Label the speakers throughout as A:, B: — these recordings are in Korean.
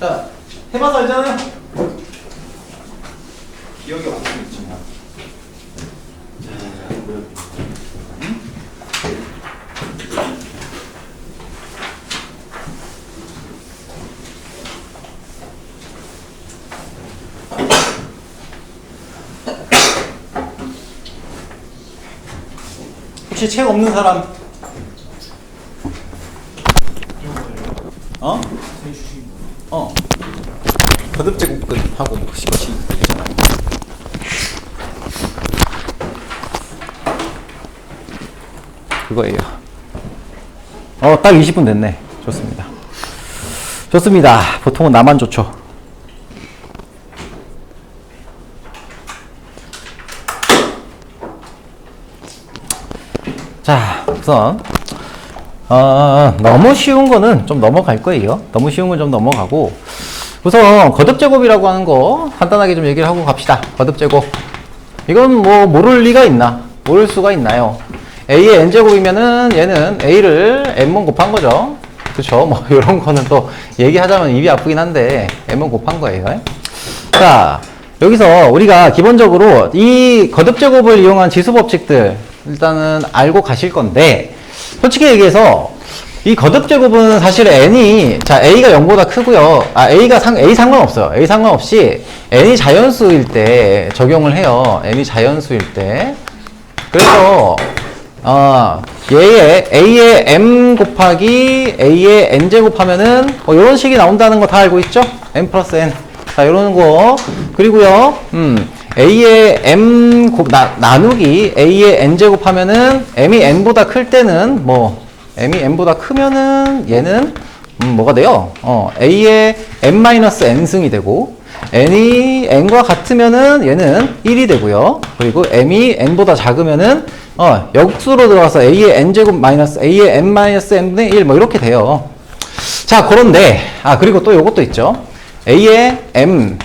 A: 자, 해봐서 알잖아요. 기억이 없으면 있지만. 혹시 책 없는 사람? 어? 거듭제곱근하고 것이 되잖아. 그거예요. 딱 20분 됐네. 좋습니다. 좋습니다. 보통은 나만 좋죠. 자, 우선 너무 쉬운 거는 좀 넘어갈 거예요. 너무 쉬운 건 좀 넘어가고, 우선 거듭제곱이라고 하는 거 간단하게 좀 얘기를 하고 갑시다. 거듭제곱. 이건 뭐 모를 리가 있나? 모를 수가 있나요? A의 n제곱이면은 얘는 A를 n번 곱한 거죠. 그쵸? 뭐 이런 거는 또 얘기하자면 입이 아프긴 한데 n번 곱한 거예요. 자, 여기서 우리가 기본적으로 이 거듭제곱을 이용한 지수법칙들 일단은 알고 가실 건데, 솔직히 얘기해서 이 거듭제곱은 사실 n이, 자, a가 0보다 크고요. A 상관없어요. A 상관없이 n이 자연수일 때 적용을 해요. n이 자연수일 때. 그래서 얘의 a의 m 곱하기 a의 n제곱 하면은 뭐 이런 식이 나온다는 거 다 알고 있죠? m 플러스 n. 자, 이러는 거. 그리고요, a의 m 나누기 a의 n제곱 하면은 m이 n보다 클 때는 뭐 m이 n보다 크면은 얘는 뭐가 돼요? a의 n-n승이 되고, n이 n과 같으면은 얘는 1이 되고요. 그리고 m이 n보다 작으면은 역수로 들어가서 a의 n제곱 마이너스 a의 n-n분의 1 뭐 이렇게 돼요. 자, 그런데 그리고 또 요것도 있죠. a의 m,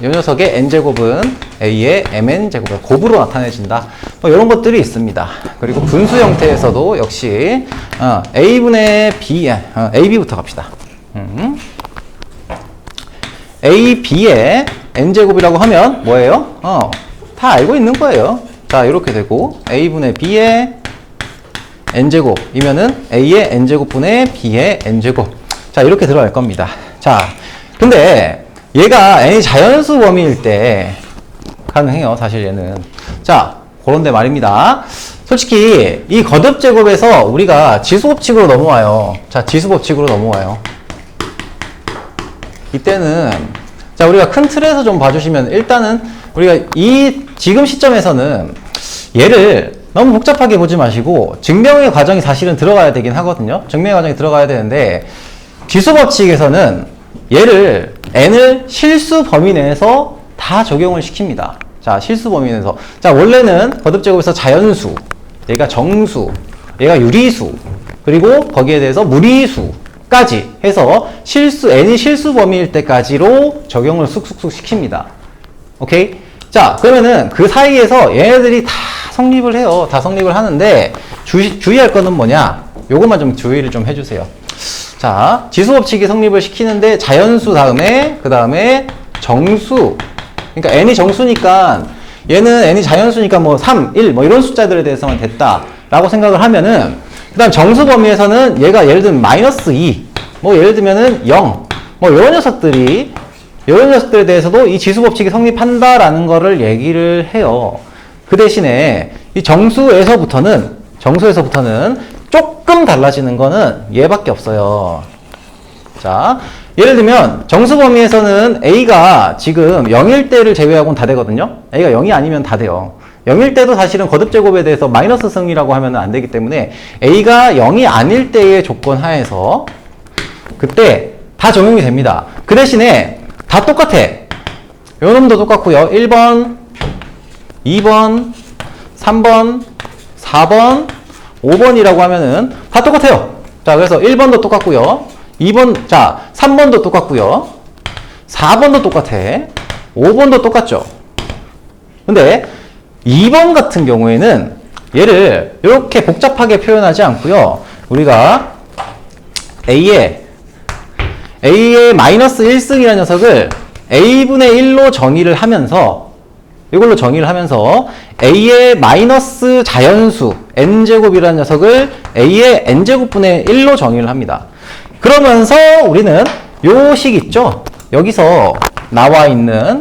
A: 이 녀석의 n제곱은 a의 mn제곱을 곱으로 나타내진다. 뭐 이런 것들이 있습니다. 그리고 분수 형태에서도 역시 a분의 b, ab부터 갑시다. ab의 n제곱이라고 하면 뭐예요? 다 알고 있는 거예요. 자, 이렇게 되고 a분의 b의 n제곱이면은 a의 n제곱분의 b의 n제곱. 자, 이렇게 들어갈 겁니다. 자, 근데 얘가 n이 자연수 범위일 때 가능해요. 사실 얘는. 자, 그런데 말입니다. 솔직히 이 거듭제곱에서 우리가 지수법칙으로 넘어와요. 자, 지수법칙으로 넘어와요. 이때는, 자, 우리가 큰 틀에서 좀 봐주시면, 일단은 우리가 지금 시점에서는 얘를 너무 복잡하게 보지 마시고 증명의 과정이 사실은 들어가야 되긴 하거든요. 증명의 과정이 들어가야 되는데, 지수법칙에서는 얘를 n을 실수 범위 내에서 다 적용을 시킵니다. 자, 실수 범위 내에서. 자, 원래는 거듭제곱에서 자연수, 얘가 정수, 얘가 유리수, 그리고 거기에 대해서 무리수까지 해서 n이 실수 범위일 때까지로 적용을 쑥쑥쑥 시킵니다. 오케이? 자, 그러면은 그 사이에서 얘네들이 다 성립을 해요. 다 성립을 하는데 주의할 거는 뭐냐? 요것만 좀 주의를 좀 해주세요. 자, 지수법칙이 성립을 시키는데 자연수 다음에 그 다음에 정수, 그러니까 n이 정수니까 얘는 n이 자연수니까 뭐 3, 1 뭐 이런 숫자들에 대해서만 됐다 라고 생각을 하면은, 그 다음 정수 범위에서는 얘가 예를 들면 마이너스 2 뭐 예를 들면은 0 뭐 이런 녀석들에 대해서도 이 지수법칙이 성립한다라는 거를 얘기를 해요. 그 대신에 이 정수에서부터는 조금 달라지는 거는 얘밖에 없어요. 자, 예를 들면 정수 범위에서는 a가 지금 0일 때를 제외하고는 다 되거든요. a가 0이 아니면 다 돼요. 0일 때도 사실은 거듭제곱에 대해서 마이너스 승이라고 하면 안 되기 때문에 a가 0이 아닐 때의 조건 하에서 그때 다 적용이 됩니다. 그 대신에 다 똑같아. 요 놈도 똑같고요. 1번, 2번, 3번, 4번, 5번이라고 하면은 다 똑같아요. 자, 그래서 1번도 똑같고요. 2번, 자, 3번도 똑같고요. 4번도 똑같아. 5번도 똑같죠. 근데 2번 같은 경우에는 얘를 이렇게 복잡하게 표현하지 않고요. 우리가 A의 마이너스 1승이라는 녀석을 A분의 1로 정의를 하면서 이걸로 정의를 하면서 A의 마이너스 자연수 n제곱이라는 녀석을 A의 n제곱분의 1로 정의를 합니다. 그러면서 우리는 요 식 있죠? 여기서 나와 있는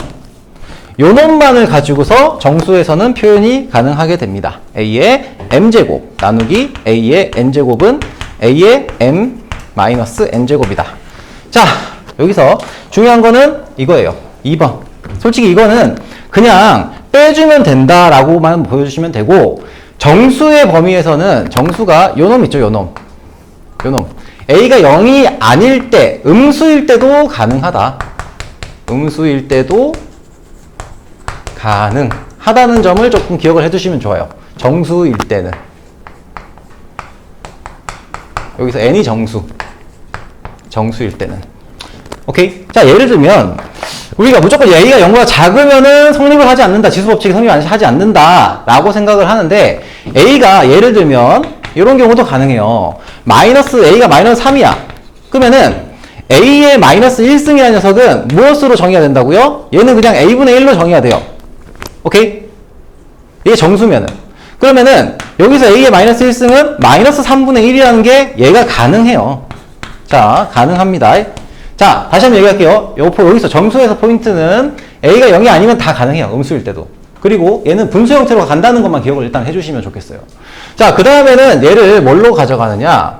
A: 요 놈만을 가지고서 정수에서는 표현이 가능하게 됩니다. A의 m제곱 나누기 A의 n제곱은 A의 m 마이너스 n제곱이다. 자, 여기서 중요한 거는 이거예요. 2번. 솔직히 이거는 그냥 빼주면 된다라고만 보여주시면 되고, 정수의 범위에서는 정수가 요 놈 있죠, 요 놈. 요 놈. A가 0이 아닐 때, 음수일 때도 가능하다. 음수일 때도 가능하다는 점을 조금 기억을 해두시면 좋아요. 정수일 때는. 여기서 n이 정수일 때는. 오케이? 자, 예를 들면 우리가 무조건 A가 0보다 작으면은 성립을 하지 않는다. 지수법칙이 성립하지 않는다. 라고 생각을 하는데, A가 예를 들면 이런 경우도 가능해요. A가 마이너스 3이야. 그러면은 A의 마이너스 1승이라는 녀석은 무엇으로 정의가 된다고요? 얘는 그냥 A분의 1로 정의가 돼요. 오케이? 이게 정수면은. 그러면은 여기서 A의 마이너스 1승은 마이너스 3분의 1이라는 게 얘가 가능해요. 자, 가능합니다. 자, 다시 한번 얘기할게요. 여기서 정수에서 포인트는 A가 0이 아니면 다 가능해요. 음수일 때도. 그리고 얘는 분수 형태로 간다는 것만 기억을 일단 해주시면 좋겠어요. 자, 그 다음에는 얘를 뭘로 가져가느냐.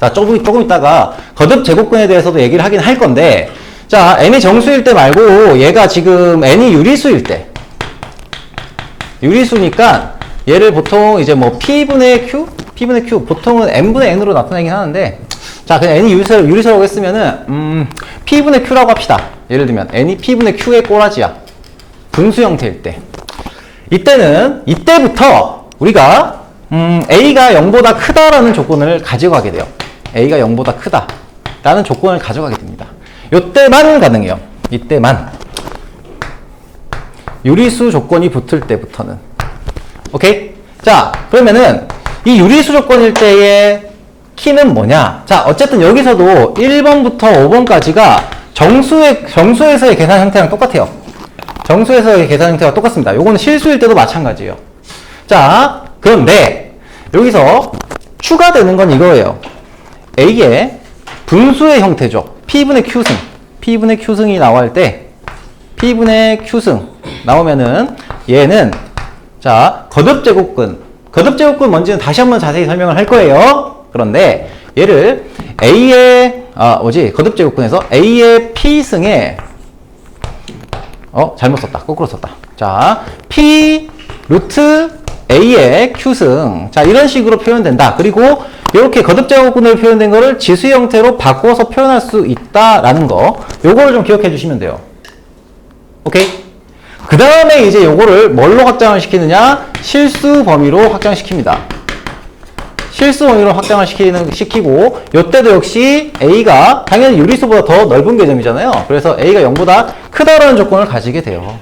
A: 자, 조금 있다가 거듭 제곱근에 대해서도 얘기를 하긴 할 건데, 자, n이 정수일 때 말고 얘가 지금 n이 유리수일 때. 유리수니까 얘를 보통 이제 뭐 P분의 Q? 보통은 N분의 N으로 나타내긴 하는데, 자, 그냥 n이 유리수라고 했으면은, P분의 Q라고 합시다. 예를 들면, n이 P분의 Q의 꼬라지야. 분수 형태일 때. 이때부터 우리가, A가 0보다 크다라는 조건을 가져가게 돼요. A가 0보다 크다라는 조건을 가져가게 됩니다. 요때만 가능해요. 이때만. 유리수 조건이 붙을 때부터는. 오케이? 자, 그러면은, 이 유리수 조건일 때의 키는 뭐냐? 자, 어쨌든 여기서도 1번부터 5번까지가 정수에서의 계산 형태랑 똑같아요. 정수에서의 계산 형태가 똑같습니다. 요거는 실수일 때도 마찬가지예요. 자, 그런데 여기서 추가되는 건 이거예요. A의 분수의 형태죠. P분의 Q승. P분의 Q승이 나올 때, P분의 Q승 나오면은 얘는, 자, 거듭제곱근 뭔지는 다시 한번 자세히 설명을 할 거예요. 그런데 얘를 A의 거듭제곱근에서 A의 P승에 잘못 썼다. 거꾸로 썼다. 자, P 루트 A의 Q승. 자, 이런 식으로 표현된다. 그리고 이렇게 거듭제곱근으로 표현된 거를 지수 형태로 바꿔서 표현할 수 있다라는 거. 요거를 좀 기억해 주시면 돼요. 오케이? 그 다음에 이제 요거를 뭘로 확장을 시키느냐? 실수 범위로 확장시킵니다. 실수 범위로 확장을 시키고, 요때도 역시 A가 당연히 유리수보다 더 넓은 개념이잖아요. 그래서 A가 0보다 크다라는 조건을 가지게 돼요.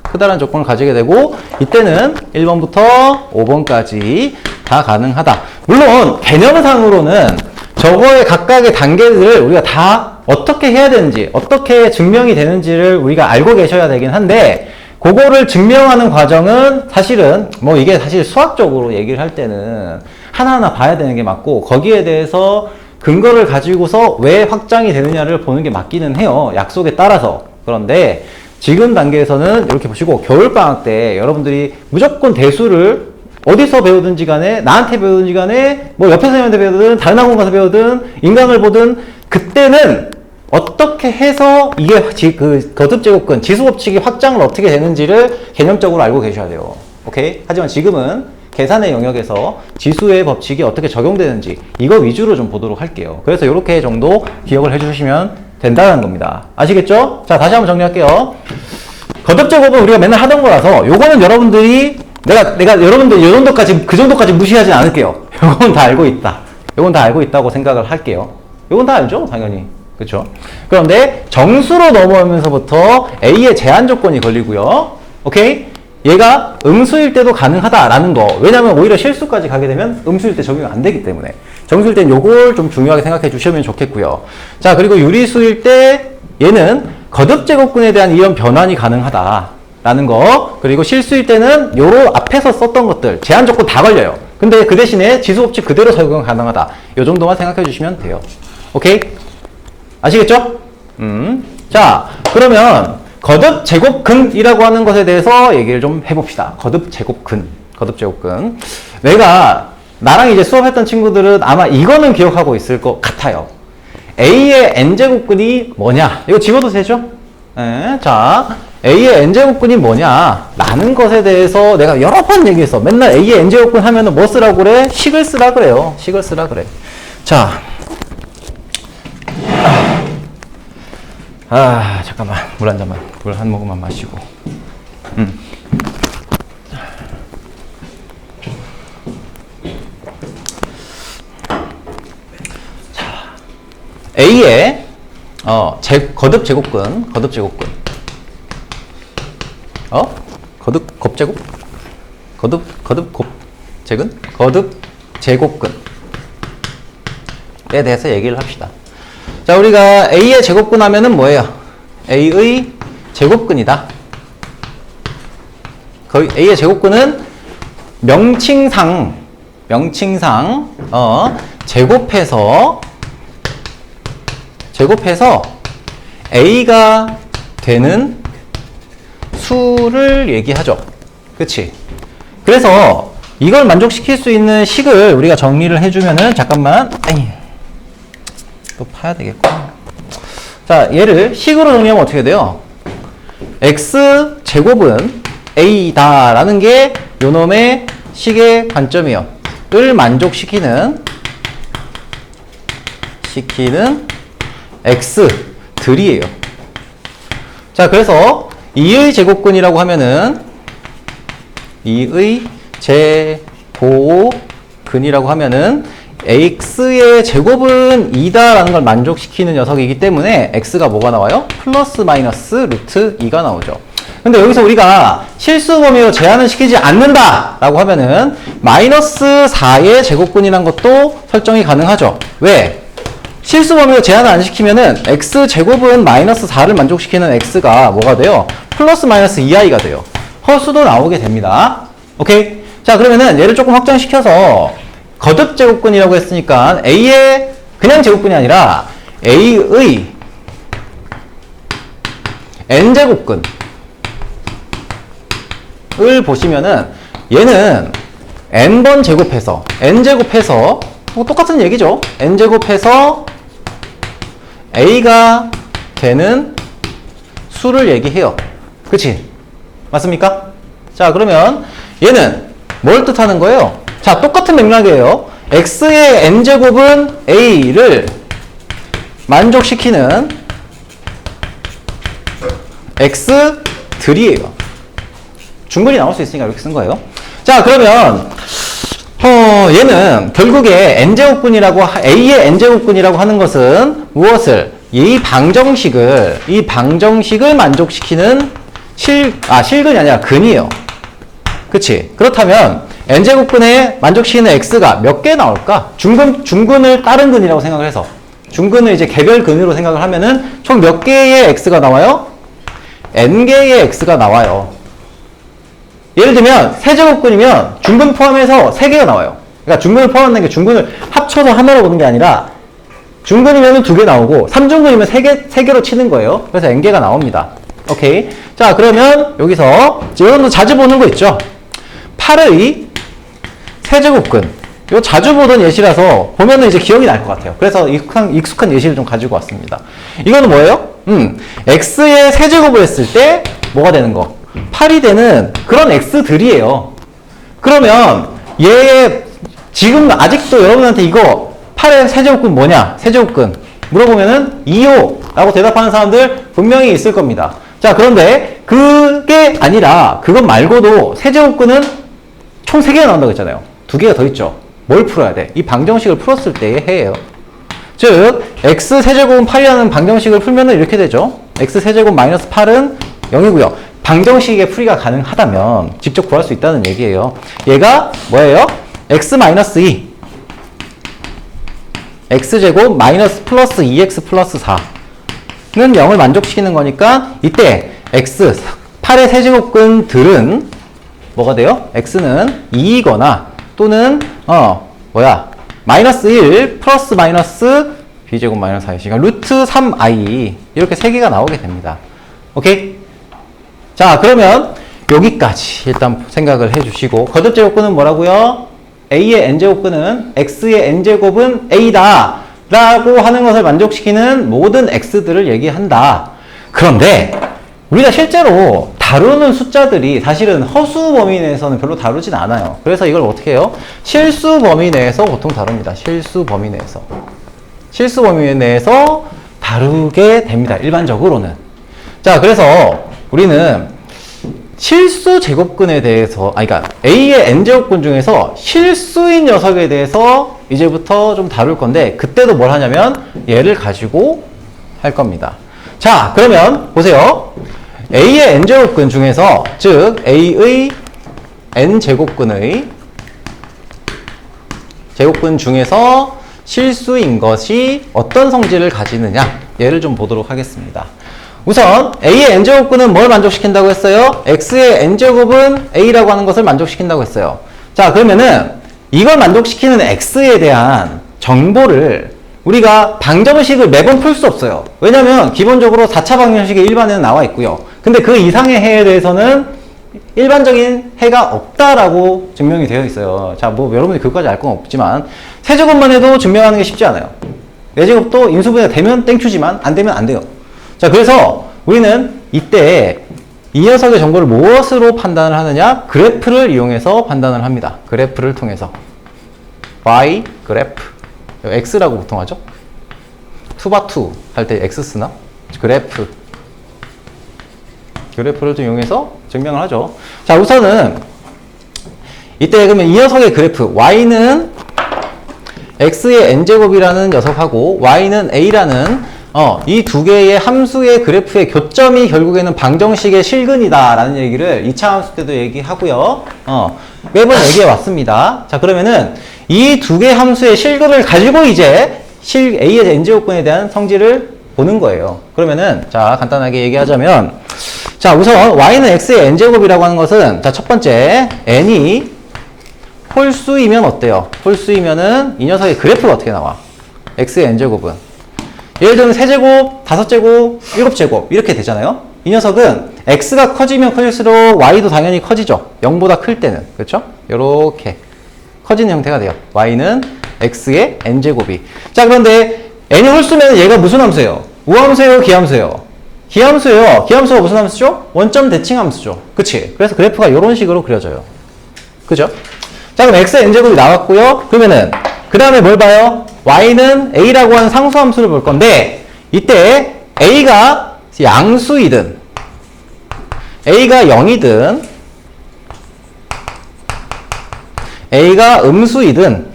A: 크다라는 조건을 가지게 되고, 이때는 1번부터 5번까지 다 가능하다. 물론 개념상으로는 저거의 각각의 단계들을 우리가 다 어떻게 해야 되는지, 어떻게 증명이 되는지를 우리가 알고 계셔야 되긴 한데, 그거를 증명하는 과정은 사실은 뭐 이게 사실 수학적으로 얘기를 할 때는 하나하나 봐야 되는 게 맞고, 거기에 대해서 근거를 가지고서 왜 확장이 되느냐를 보는 게 맞기는 해요. 약속에 따라서. 그런데 지금 단계에서는 이렇게 보시고, 겨울방학 때 여러분들이 무조건 대수를 어디서 배우든지 간에, 나한테 배우든지 간에, 뭐 옆에 선생님한테 배우든, 다른 학원 가서 배우든, 인강을 보든, 그때는 어떻게 해서 이게 그 거듭제곱근, 지수법칙이 확장을 어떻게 되는지를 개념적으로 알고 계셔야 돼요. 오케이? 하지만 지금은 계산의 영역에서 지수의 법칙이 어떻게 적용되는지 이거 위주로 좀 보도록 할게요. 그래서 이렇게 정도 기억을 해주시면 된다는 겁니다. 아시겠죠? 자, 다시 한번 정리할게요. 거듭제곱은 우리가 맨날 하던 거라서 요거는 여러분들이 내가 여러분들 그 정도까지 무시하진 않을게요. 요건 다 알고 있다. 요건 다 알고 있다고 생각을 할게요. 요건 다 알죠? 당연히. 그렇죠? 그런데 정수로 넘어오면서부터 A의 제한 조건이 걸리고요. 오케이? 얘가 음수일 때도 가능하다라는 거. 왜냐면 오히려 실수까지 가게 되면 음수일 때 적용이 안 되기 때문에. 정수일 땐 요걸 좀 중요하게 생각해 주시면 좋겠고요. 자, 그리고 유리수일 때 얘는 거듭제곱근에 대한 이런 변환이 가능하다라는 거. 그리고 실수일 때는 요로 앞에서 썼던 것들 제한 조건 다 걸려요. 근데 그 대신에 지수법칙 그대로 적용 가능하다. 요 정도만 생각해 주시면 돼요. 오케이? 아시겠죠? 자, 그러면 거듭제곱근이라고 하는 것에 대해서 얘기를 좀 해봅시다. 거듭제곱근. 내가 나랑 이제 수업했던 친구들은 아마 이거는 기억하고 있을 것 같아요. A의 n제곱근이 뭐냐? 이거 집어도 되죠? 네, 자, A의 n제곱근이 뭐냐? 라는 것에 대해서 내가 여러 번 얘기했어. 맨날 A의 n제곱근 하면은 뭐 쓰라고 그래? 식을 쓰라 그래요. 식을 쓰라 그래. 자. 잠깐만. 물 한 잔만. 물 한 모금만 마시고. A의 거듭제곱근 거듭제곱근에 대해서 얘기를 합시다. 자, 우리가 A의 제곱근 하면은 뭐예요? A의 제곱근이다. 거의 A의 제곱근은 명칭상 제곱해서 A가 되는 수를 얘기하죠. 그치? 그래서 이걸 만족시킬 수 있는 식을 우리가 정리를 해주면은, 잠깐만. 또 파야 되겠구나. 자, 얘를 식으로 정리하면 어떻게 돼요? X제곱은 A다라는 게 요놈의 식의 관점이요. 을 만족시키는 X들이에요. 자, 그래서 2의 제곱근이라고 하면은 2의 제곱근이라고 하면은 X의 제곱은 2다라는 걸 만족시키는 녀석이기 때문에 X가 뭐가 나와요? 플러스 마이너스 루트 2가 나오죠. 근데 여기서 우리가 실수 범위로 제한을 시키지 않는다 라고 하면은 마이너스 4의 제곱근이란 것도 설정이 가능하죠. 왜? 실수 범위로 제한을 안 시키면은 X제곱은 마이너스 4를 만족시키는 X가 뭐가 돼요? 플러스 마이너스 2i가 돼요. 허수도 나오게 됩니다. 오케이? 자, 그러면은 얘를 조금 확장시켜서 거듭제곱근이라고 했으니까 A의 그냥 제곱근이 아니라 A의 n제곱근을 보시면은 얘는 n번 제곱해서 n제곱해서 똑같은 얘기죠. n제곱해서 A가 되는 수를 얘기해요. 그치? 맞습니까? 자, 그러면 얘는 뭘 뜻하는 거예요? 자, 똑같은 맥락이에요. X의 n제곱은 A를 만족시키는 X들이에요. 중근이 나올 수 있으니까 이렇게 쓴 거예요. 자, 그러면 얘는 결국에 A의 n제곱근이라고 하는 것은 무엇을? 이 방정식을 만족시키는 실근이 아니라 근이에요. 그치? 그렇다면 n제곱근에 만족시키는 x가 몇 개 나올까? 중근을 다른 근이라고 생각을 해서 중근을 이제 개별 근으로 생각을 하면은 총 몇 개의 x가 나와요? n개의 x가 나와요. 예를 들면 세제곱근이면 중근 포함해서 3개가 나와요. 그러니까 중근을 포함하는 게 중근을 합쳐서 하나로 보는 게 아니라 중근이면 2개 나오고 3중근이면 3개로 치는 거예요. 그래서 n개가 나옵니다. 오케이. 자, 그러면 여기서 이런 자주 보는 거 있죠? 8의 세제곱근. 이거 자주 보던 예시라서 보면은 이제 기억이 날 것 같아요. 그래서 익숙한 예시를 좀 가지고 왔습니다. 이거는 뭐예요? x의 세제곱을 했을 때 뭐가 되는 거? 8이 되는 그런 x들이에요. 그러면 얘 지금 아직도 여러분한테 이거 8의 세제곱근 뭐냐? 세제곱근 물어보면은 2호 라고 대답하는 사람들 분명히 있을 겁니다. 자, 그런데 그게 아니라 그것 말고도 세제곱근은 총 3개가 나온다고 했잖아요. 2개가 더 있죠. 뭘 풀어야 돼? 이 방정식을 풀었을 때의 해예요. 즉 x 세제곱은 8이라는 방정식을 풀면은 이렇게 되죠. x 세제곱 마이너스 8은 0이고요. 방정식의 풀이가 가능하다면 직접 구할 수 있다는 얘기예요. 얘가 뭐예요? x 마이너스 2 x제곱 마이너스 플러스 2x 플러스 4는 0을 만족시키는 거니까 이때 x 8의 세제곱근들은 뭐가 돼요? x는 2이거나 또는 마이너스 1 플러스 마이너스 b제곱 마이너스 4이 그러니까 루트 3i 이렇게 세 개가 나오게 됩니다. 오케이? 자, 그러면 여기까지 일단 생각을 해주시고 거듭제곱근은 뭐라고요? a의 n제곱근은 x의 n제곱은 a다 라고 하는 것을 만족시키는 모든 x들을 얘기한다. 그런데 우리가 실제로 다루는 숫자들이 사실은 허수 범위 내에서는 별로 다루진 않아요. 그래서 이걸 어떻게 해요? 실수 범위 내에서 보통 다룹니다. 실수 범위 내에서. 실수 범위 내에서 다루게 됩니다. 일반적으로는. 자, 그래서 우리는 실수 제곱근에 대해서, 그러니까 A의 n제곱근 중에서 실수인 녀석에 대해서 이제부터 좀 다룰 건데, 그때도 뭘 하냐면 얘를 가지고 할 겁니다. 자, 그러면 보세요. A의 n제곱근 중에서, 즉 A의 n제곱근의 제곱근 중에서 실수인 것이 어떤 성질을 가지느냐, 얘를 좀 보도록 하겠습니다. 우선 A의 n제곱근은 뭘 만족시킨다고 했어요? X의 n제곱은 A라고 하는 것을 만족시킨다고 했어요. 자, 그러면은 이걸 만족시키는 X에 대한 정보를 우리가 방정식을 매번 풀 수 없어요. 왜냐면 기본적으로 4차 방정식의 일반에는 나와 있고요. 근데 그 이상의 해에 대해서는 일반적인 해가 없다라고 증명이 되어 있어요. 자, 뭐 여러분이 그것까지 알 건 없지만 세제곱만 해도 증명하는 게 쉽지 않아요. 네제곱도 인수분해가 되면 땡큐지만 안 되면 안 돼요. 자, 그래서 우리는 이때 이 녀석의 정보를 무엇으로 판단을 하느냐? 그래프를 이용해서 판단을 합니다. 그래프를 통해서. Y 그래프. X라고 보통 하죠? 2x2 할 때 X 쓰나? 그래프. 그래프를 좀 이용해서 증명을 하죠. 자, 우선은 이때 그러면 이 녀석의 그래프 Y는 X의 n제곱이라는 녀석하고 Y는 A라는 이 두 개의 함수의 그래프의 교점이 결국에는 방정식의 실근이다 라는 얘기를 2차 함수 때도 얘기하고요. 매번 얘기해 왔습니다. 자, 그러면은 이 두 개의 함수의 실근을 가지고 이제 A의 n제곱근에 대한 성질을 보는 거예요. 그러면은 자, 간단하게 얘기하자면 자, 우선 Y는 X의 n제곱이라고 하는 것은 자, 첫 번째 n이 홀수이면 어때요? 홀수이면은 이 녀석의 그래프가 어떻게 나와? X의 n제곱은 예를 들면 3제곱, 5제곱, 7제곱 이렇게 되잖아요. 이 녀석은 X가 커지면 커질수록 Y도 당연히 커지죠. 0보다 클 때는. 그렇죠? 요렇게 커지는 형태가 돼요. Y는 X의 n제곱이. 자, 그런데 n이 홀수면 얘가 무슨 함수예요? 우함수예요? 기함수예요? 기함수예요. 기함수가 무슨 함수죠? 원점 대칭 함수죠. 그치? 그래서 그래프가 이런 식으로 그려져요. 그죠? 자, 그럼 X의 n제곱이 나왔고요. 그러면은 그 다음에 뭘 봐요? Y는 A라고 하는 상수함수를 볼 건데 이때 A가 양수이든 A가 0이든 A가 음수이든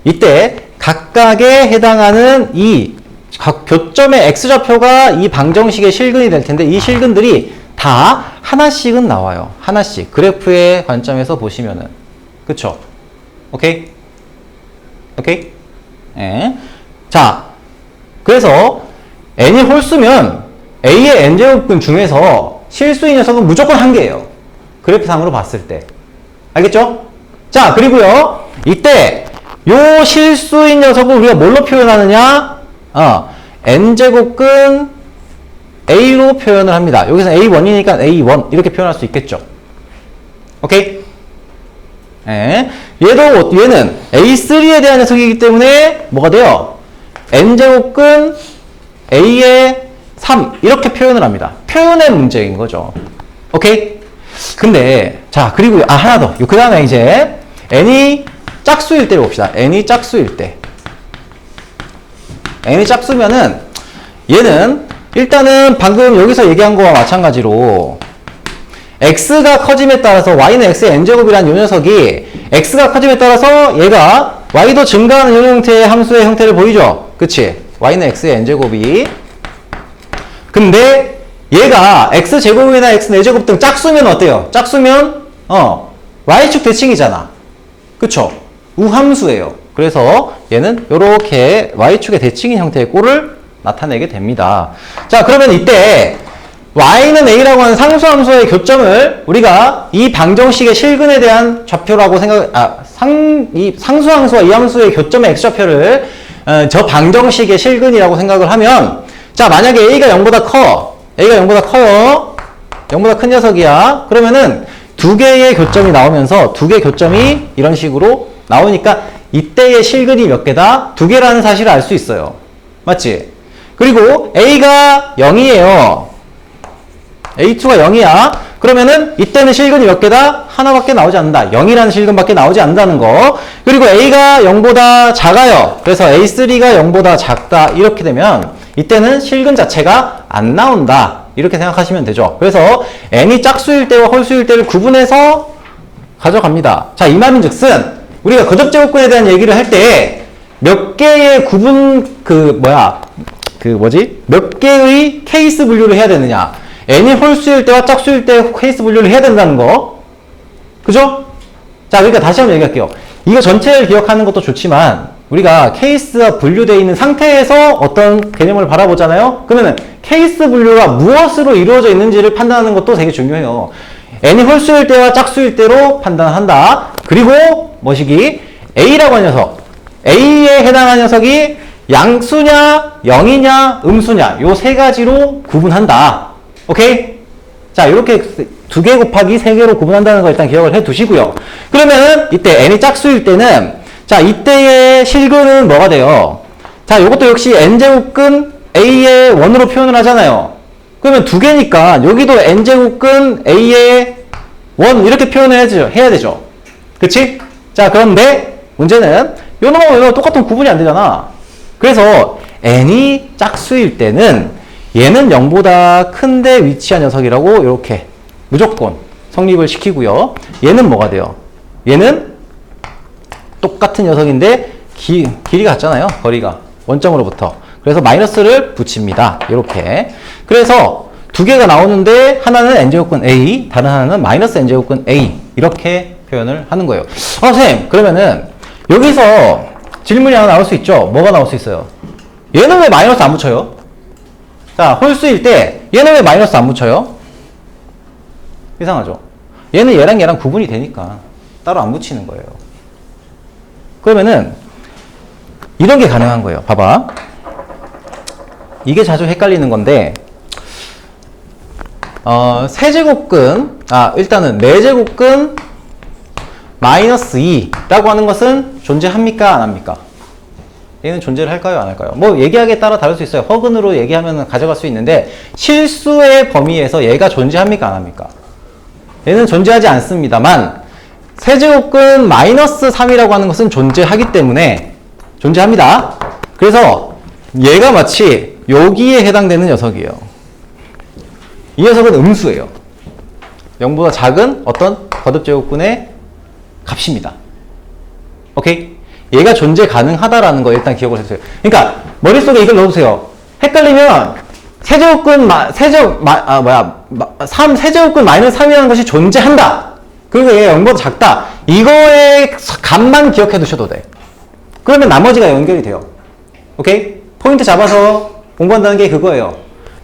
A: 이때 각각에 해당하는 이 각 교점의 X좌표가 이 방정식의 실근이 될 텐데 이 실근들이 다 하나씩은 나와요. 하나씩. 그래프의 관점에서 보시면은. 그쵸? 오케이? 오케이? 예. 자, 그래서 n이 홀수면 A의 n제곱근 중에서 실수인 녀석은 무조건 한 개예요. 그래프상으로 봤을 때. 알겠죠? 자, 그리고요. 이때 요 실수인 녀석을 우리가 뭘로 표현하느냐? n제곱근 A로 표현을 합니다. 여기서 A1이니까 A1 이렇게 표현할 수 있겠죠. 오케이? 예. 얘는 A3에 대한 녀석이기 때문에 뭐가 돼요? n제곱근 A의 3 이렇게 표현을 합니다. 표현의 문제인 거죠. 오케이? 근데 자, 그리고 하나 더. 그 다음에 이제 n이 짝수일 때를 봅시다. n이 짝수일 때. n이 짝수면은 얘는 일단은 방금 여기서 얘기한 거와 마찬가지로 x가 커짐에 따라서 y는 x의 n제곱이라는 이 녀석이 x가 커짐에 따라서 얘가 y도 증가하는 이런 형태의 함수의 형태를 보이죠? 그치? y는 x의 n제곱이 근데 얘가 x제곱이나 x4제곱 등 짝수면 어때요? 짝수면 y축 대칭이잖아. 그쵸? 우함수예요. 그래서 얘는 이렇게 y축의 대칭인 형태의 꼴을 나타내게 됩니다. 자, 그러면 이때 y는 a라고 하는 상수함수의 교점을 우리가 이 방정식의 실근에 대한 좌표라고 이 상수함수와 이 함수의 교점의 x좌표를 저 방정식의 실근이라고 생각을 하면, 자, 만약에 a가 0보다 커. a가 0보다 커요. 0보다 큰 녀석이야. 그러면은 두 개의 교점이 나오면서 두 개의 교점이 이런 식으로 나오니까 이때의 실근이 몇 개다? 두 개라는 사실을 알 수 있어요. 맞지? 그리고 a가 0이에요. A2가 0이야. 그러면은 이때는 실근이 몇 개다? 하나밖에 나오지 않는다. 0이라는 실근밖에 나오지 않는다는 거. 그리고 A가 0보다 작아요. 그래서 A3가 0보다 작다. 이렇게 되면 이때는 실근 자체가 안 나온다. 이렇게 생각하시면 되죠. 그래서 n이 짝수일 때와 홀수일 때를 구분해서 가져갑니다. 자, 이 말인 즉슨 우리가 거접제곱근에 대한 얘기를 할 때 몇 개의 몇 개의 케이스 분류를 해야 되느냐. n이 홀수일 때와 짝수일 때 케이스 분류를 해야 된다는 거. 그죠? 자, 그러니까 다시 한번 얘기할게요. 이거 전체를 기억하는 것도 좋지만 우리가 케이스가 분류되어 있는 상태에서 어떤 개념을 바라보잖아요. 그러면 케이스 분류가 무엇으로 이루어져 있는지를 판단하는 것도 되게 중요해요. n이 홀수일 때와 짝수일 때로 판단한다. 그리고 뭐시기? a라고 하는 녀석. a에 해당하는 녀석이 양수냐, 영이냐, 음수냐. 요 세 가지로 구분한다. 오케이? 자, 이렇게 2개 곱하기 3개로 구분한다는 거 일단 기억을 해 두시고요. 그러면은 이때 n이 짝수일 때는, 자, 이때의 실근은 뭐가 돼요? 자, 이것도 역시 n제곱근 a의 원으로 표현을 하잖아요. 그러면 2개니까 여기도 n제곱근 a의 원 이렇게 표현을 해야 되죠. 그치? 자, 그런데 문제는 요 놈하고 요 놈하고 똑같은 구분이 안 되잖아. 그래서 n이 짝수일 때는 얘는 0보다 큰데 위치한 녀석이라고 이렇게 무조건 성립을 시키고요. 얘는 뭐가 돼요? 얘는 똑같은 녀석인데 길이가 같잖아요. 거리가 원점으로부터. 그래서 마이너스를 붙입니다. 이렇게. 그래서 2개가 나오는데 하나는 n제곱근 a, 다른 하나는 마이너스 n제곱근 a 이렇게 표현을 하는 거예요. 선생님, 그러면은 여기서 질문이 하나 나올 수 있죠? 뭐가 나올 수 있어요? 얘는 왜 마이너스 안 붙여요? 자, 홀수일 때 얘는 왜 마이너스 안 붙여요? 이상하죠? 얘는 얘랑 구분이 되니까 따로 안 붙이는 거예요. 그러면은 이런 게 가능한 거예요. 봐봐. 이게 자주 헷갈리는 건데 세제곱근, 일단은 4제곱근 마이너스 2라고 하는 것은 존재합니까? 안 합니까? 얘는 존재를 할까요? 안 할까요? 뭐 얘기하기에 따라 다를 수 있어요. 허근으로 얘기하면 가져갈 수 있는데 실수의 범위에서 얘가 존재합니까? 안 합니까? 얘는 존재하지 않습니다만 세제곱근 마이너스 3이라고 하는 것은 존재하기 때문에 존재합니다. 그래서 얘가 마치 여기에 해당되는 녀석이에요. 이 녀석은 음수예요. 0보다 작은 어떤 거듭제곱근의 값입니다. 오케이? 얘가 존재 가능하다라는 거 일단 기억을 해주세요. 그러니까 머릿속에 이걸 넣어두세요. 헷갈리면 세제곱근 마이너스 3이라는 것이 존재한다. 그리고 얘가 0보다 작다. 이거의 값만 기억해 두셔도 돼. 그러면 나머지가 연결이 돼요. 오케이? 포인트 잡아서 공부한다는 게 그거예요.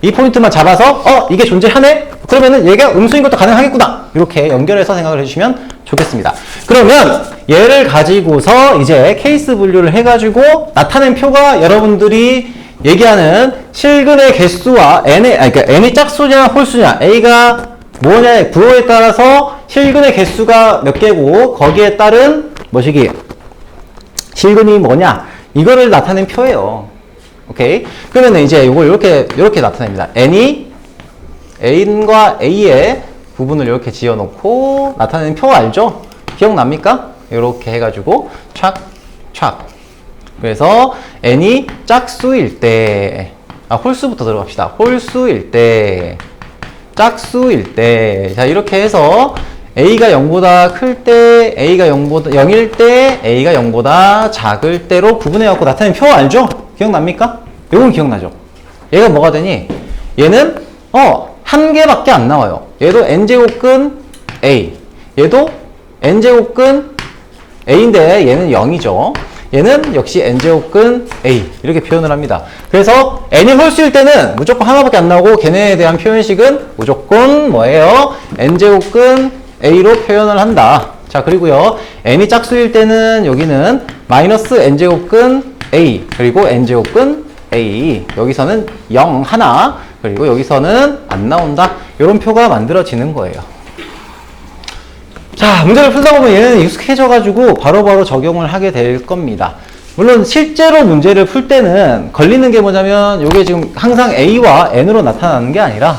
A: 이 포인트만 잡아서 이게 존재하네? 그러면은 얘가 음수인 것도 가능하겠구나. 이렇게 연결해서 생각을 해주시면 좋겠습니다. 그러면 얘를 가지고서 이제 케이스 분류를 해가지고 나타낸 표가 여러분들이 얘기하는 실근의 개수와 n이 짝수냐 홀수냐, a가 뭐냐의 부호에 따라서 실근의 개수가 몇 개고 거기에 따른 뭐시기 실근이 뭐냐 이거를 나타낸 표예요. 오케이? 그러면 이제 이걸 이렇게 나타냅니다. n과 a의 부분을 이렇게 지어놓고 나타내는 표 알죠? 기억납니까? 이렇게 해가지고 촥. 그래서 n이 짝수일 때, 홀수부터 들어갑시다. 홀수일 때, 짝수일 때, 자 이렇게 해서 a가 0보다 클 때, a가 0일 때, a가 0보다 작을 때로 구분해갖고 나타내는 표 알죠? 기억납니까? 이건 기억나죠? 얘가 뭐가 되니? 얘는 한 개밖에 안 나와요. 얘도 n제곱근 a, 얘도 n제곱근 a인데 얘는 0이죠. 얘는 역시 n제곱근 a 이렇게 표현을 합니다. 그래서 n이 홀수일 때는 무조건 하나밖에 안 나오고 걔네에 대한 표현식은 무조건 뭐예요? n제곱근 a로 표현을 한다. 자, 그리고요 n이 짝수일 때는 여기는 마이너스 n제곱근 a 그리고 n제곱근 a 여기서는 0 하나 그리고 여기서는 안 나온다. 이런 표가 만들어지는 거예요. 자, 문제를 풀다 보면 얘는 익숙해져가지고 바로바로 적용을 하게 될 겁니다. 물론 실제로 문제를 풀 때는 걸리는 게 뭐냐면 이게 지금 항상 a와 n으로 나타나는 게 아니라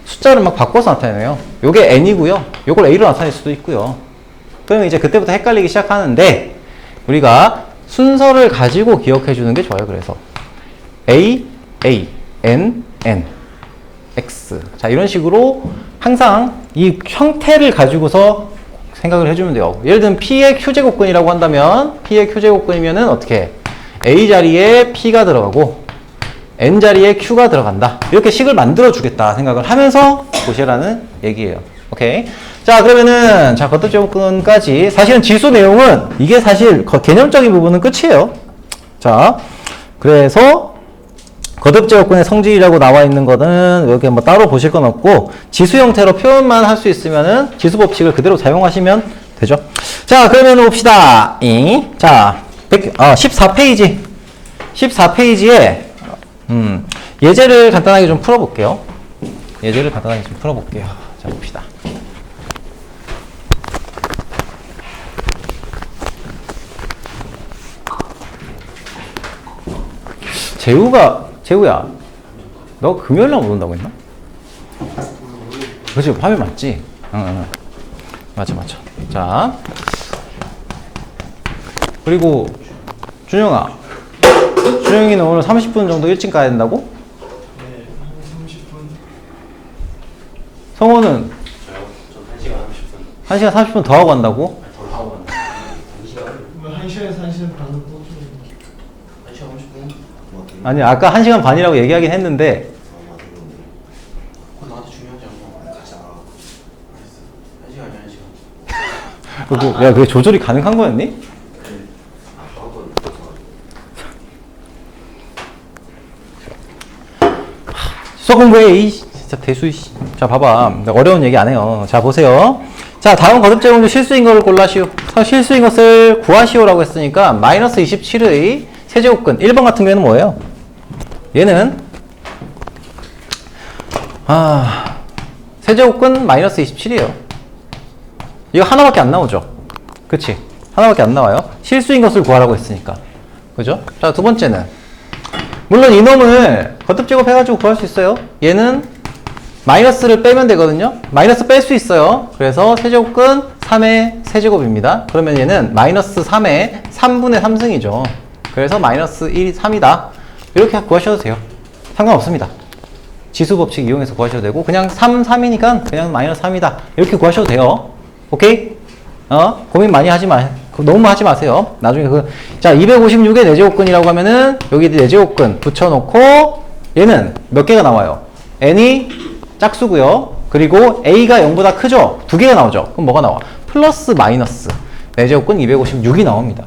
A: 숫자를 막 바꿔서 나타내요. 요게 n이고요. 요걸 a로 나타낼 수도 있고요. 그러면 이제 그때부터 헷갈리기 시작하는데 우리가 순서를 가지고 기억해 주는 게 좋아요. 그래서 a, n, x. 자, 이런 식으로 항상 이 형태를 가지고서 생각을 해주면 돼요. 예를 들면 P의 Q제곱근이라고 한다면 P의 Q제곱근이면은 어떻게 A 자리에 P가 들어가고 N 자리에 Q가 들어간다. 이렇게 식을 만들어 주겠다 생각을 하면서 보시라는 얘기예요. 오케이. 자, 그러면은 자, 거듭제곱근까지 사실은 지수 내용은 이게 사실 개념적인 부분은 끝이에요. 자, 그래서 거듭제곱근의 성질이라고 나와 있는 거는 여기 뭐 따로 보실 건 없고 지수 형태로 표현만 할 수 있으면은 지수 법칙을 그대로 사용하시면 되죠. 자, 그러면 봅시다. 자, 14페이지. 14페이지에 예제를 간단하게 좀 풀어볼게요. 예제를 간단하게 좀 풀어볼게요. 자, 봅시다. 재우야, 너 금요일날 못 온다고 했나? 그치, 화요일 맞지? 응. 맞아. 자, 그리고 준영이는 오늘 30분 정도 일찍 가야 된다고?
B: 네, 30분.
A: 성호는?
B: 저요? 전 1시간 30분.
A: 1시간 30분 더 하고 간다고?
B: 더 하고 간다. 1시간 1시간 반은 또 좀. 1시간 30분?
A: 아니, 아까 1시간 반이라고 얘기하긴 했는데
B: 그건 나한테 중요하지 않아. 가자. 알았어. 1시간이야, 1시간.
A: 야, 그게 조절이 가능한 거였니? 수학 공부해, 진짜 대수. 자, 봐봐. 어려운 얘기 안 해요. 자, 보세요. 자, 다음 거듭제곱 중 실수인 것을 골라시오. 실수인 것을 구하시오라고 했으니까 마이너스 27의 세제곱근 1번 같은 경우에는 뭐예요? 얘는 세제곱근 마이너스 27이에요. 이거 하나밖에 안 나오죠? 그치? 하나밖에 안 나와요. 실수인 것을 구하라고 했으니까. 그죠? 자, 두 번째는 물론 이놈을 거듭제곱 해가지고 구할 수 있어요. 얘는 마이너스를 빼면 되거든요. 마이너스 뺄 수 있어요. 그래서 세제곱근 3의 세제곱입니다. 그러면 얘는 마이너스 3의 3분의 3승이죠. 그래서 마이너스 1이 3이다. 이렇게 구하셔도 돼요. 상관없습니다. 지수 법칙 이용해서 구하셔도 되고 그냥 3, 3이니까 그냥 마이너스 3이다. 이렇게 구하셔도 돼요. 오케이? 고민 많이 하지 마. 너무 하지 마세요. 나중에 자, 256의 4제곱근이라고 하면은 여기 4제곱근 붙여놓고 얘는 몇 개가 나와요? n이 짝수고요. 그리고 a가 0보다 크죠? 2개가 나오죠? 그럼 뭐가 나와? 플러스 마이너스 4제곱근 256이 나옵니다.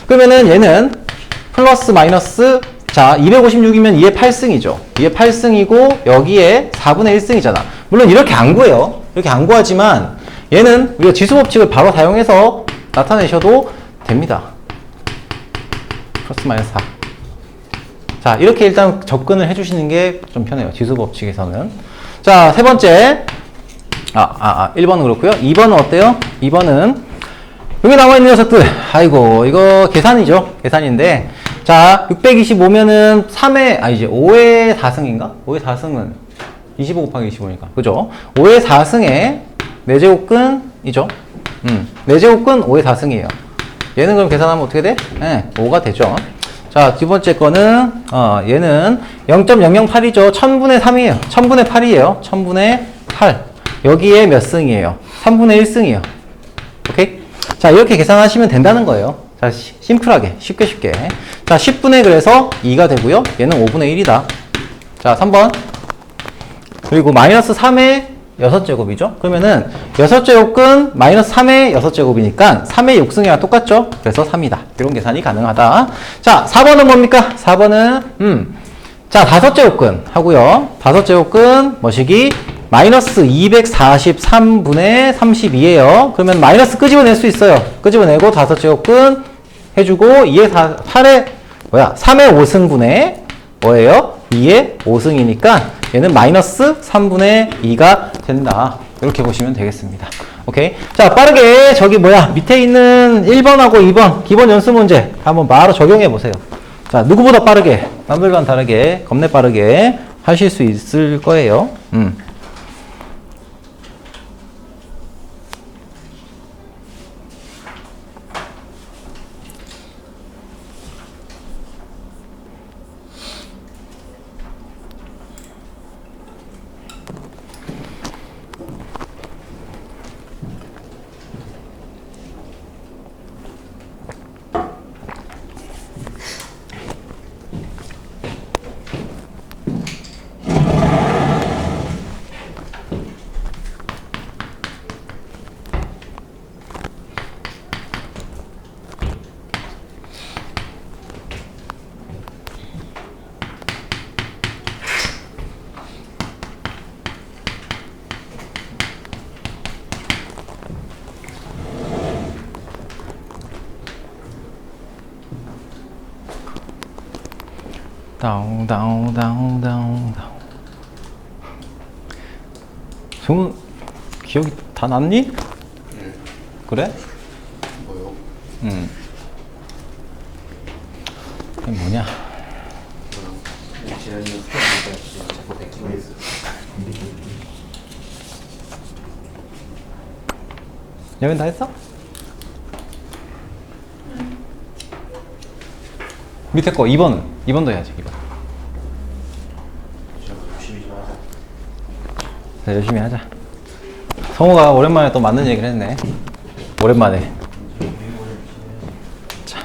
A: 그러면은 얘는 플러스 마이너스 자, 256이면 2의 8승이죠. 2의 8승이고 여기에 4분의 1승이잖아. 물론 이렇게 안 구해요. 이렇게 안 구하지만 얘는 우리가 지수 법칙을 바로 사용해서 나타내셔도 됩니다. 플러스 마이너스 4. 자, 이렇게 일단 접근을 해주시는 게 좀 편해요. 지수 법칙에서는. 자, 세 번째. 1번은 그렇고요. 2번은 어때요? 2번은 여기 나와 있는 녀석들. 아이고, 이거 계산이죠. 계산인데. 자, 625면은 5의 4승인가? 5의 4승은 25 곱하기 25니까. 그죠? 5의 4승에 4제곱근이죠. 4제곱근 5의 4승이에요. 얘는 그럼 계산하면 어떻게 돼? 네, 5가 되죠. 자, 두 번째 거는, 얘는 0.008이죠. 1000분의 3이에요. 1000분의 8이에요. 1000분의 8. 여기에 몇 승이에요? 3분의 1승이에요. 오케이? 자, 이렇게 계산하시면 된다는 거예요. 자, 심플하게, 쉽게. 자, 10분의 그래서 2가 되고요. 얘는 5분의 1이다. 자, 3번. 그리고 마이너스 3의 6제곱이죠? 그러면은 6제곱근 마이너스 3의 6제곱이니까 3의 6승이랑 똑같죠? 그래서 3이다. 이런 계산이 가능하다. 자, 4번은 뭡니까? 4번은, 자, 5제곱근 하고요. 5제곱근 뭐시기? 마이너스 243분의 32예요. 그러면 마이너스 끄집어낼 수 있어요. 끄집어내고 5제곱근 해주고 2의 8의, 3의 5승분의 뭐예요? 2의 5승이니까 얘는 마이너스 3분의 2가 된다. 이렇게 보시면 되겠습니다. 오케이. 자, 빠르게 저기 밑에 있는 1번하고 2번 기본 연수 문제 한번 바로 적용해 보세요. 자, 누구보다 빠르게, 남들과는 다르게, 겁내 빠르게 하실 수 있을 거예요. 다운. 정우 기억이 다 났니? 그래?
B: 뭐요?
A: 이게 뭐냐?
B: 지난이가 스톱니까 자꾸 베끼고 있어.
A: 여긴 다 했어? 밑에 거 2번은? 2번도 해야지. 2번.
B: 열심히 좀 하자.
A: 자, 열심히 하자. 성우가 오랜만에 또 맞는 얘기를 했네. 오랜만에. 자.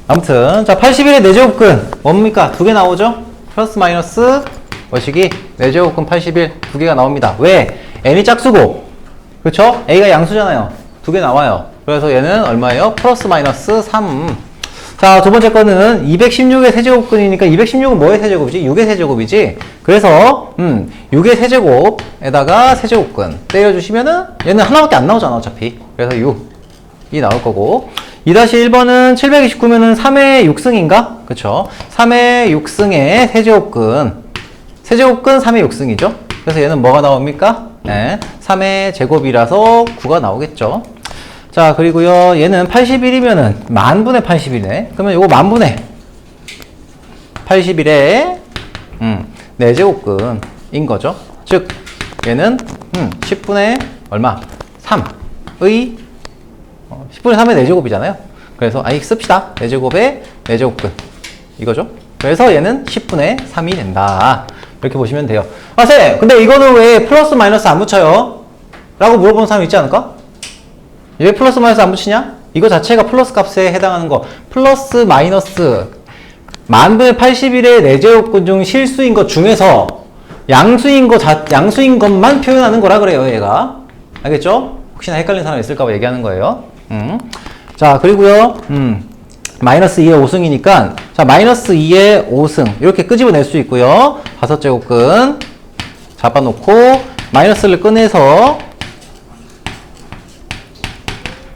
A: 아무튼, 자, 81의 4제곱근. 뭡니까? 2개 나오죠? 플러스 마이너스, 뭐시기? 4제곱근 81, 2개가 나옵니다. 왜? n이 짝수고, 그쵸? a가 양수잖아요. 2개 나와요. 그래서 얘는 얼마예요? 플러스 마이너스 3. 자, 두 번째 거는 216의 세제곱근이니까 216은 뭐의 세제곱이지? 6의 세제곱이지? 그래서 6의 세제곱에다가 세제곱근 때려주시면은 얘는 하나밖에 안 나오잖아, 어차피. 그래서 6이 나올 거고, 2-1번은 729면은 3의 6승인가? 그쵸? 3의 6승의 세제곱근, 세제곱근 3의 6승이죠? 그래서 얘는 뭐가 나옵니까? 네, 3의 제곱이라서 9가 나오겠죠? 자, 그리고요, 얘는 81이면은 만분의 81이네. 그러면 요거 만분의 81의 4제곱근인 거죠. 즉, 얘는 10분의 얼마? 3의 10분의 3의 4제곱이잖아요. 그래서 아이 씁시다. 4제곱의 4제곱근 이거죠. 그래서 얘는 10분의 3이 된다. 이렇게 보시면 돼요. 아, 쌤! 근데 이거는 왜 플러스 마이너스 안 붙여요? 라고 물어보는 사람 있지 않을까? 왜 플러스 마이너스 안 붙이냐? 이거 자체가 플러스 값에 해당하는 거. 플러스 마이너스 만분의 81의 4제곱근 중 실수인 것 중에서 양수인 것만 표현하는 거라 그래요, 얘가. 알겠죠? 혹시나 헷갈리는 사람 있을까봐 얘기하는 거예요. 자, 그리고요, 마이너스 2의 5승이니까, 자, 마이너스 2의 5승. 이렇게 끄집어낼 수 있고요. 5제곱근 잡아놓고, 마이너스를 꺼내서,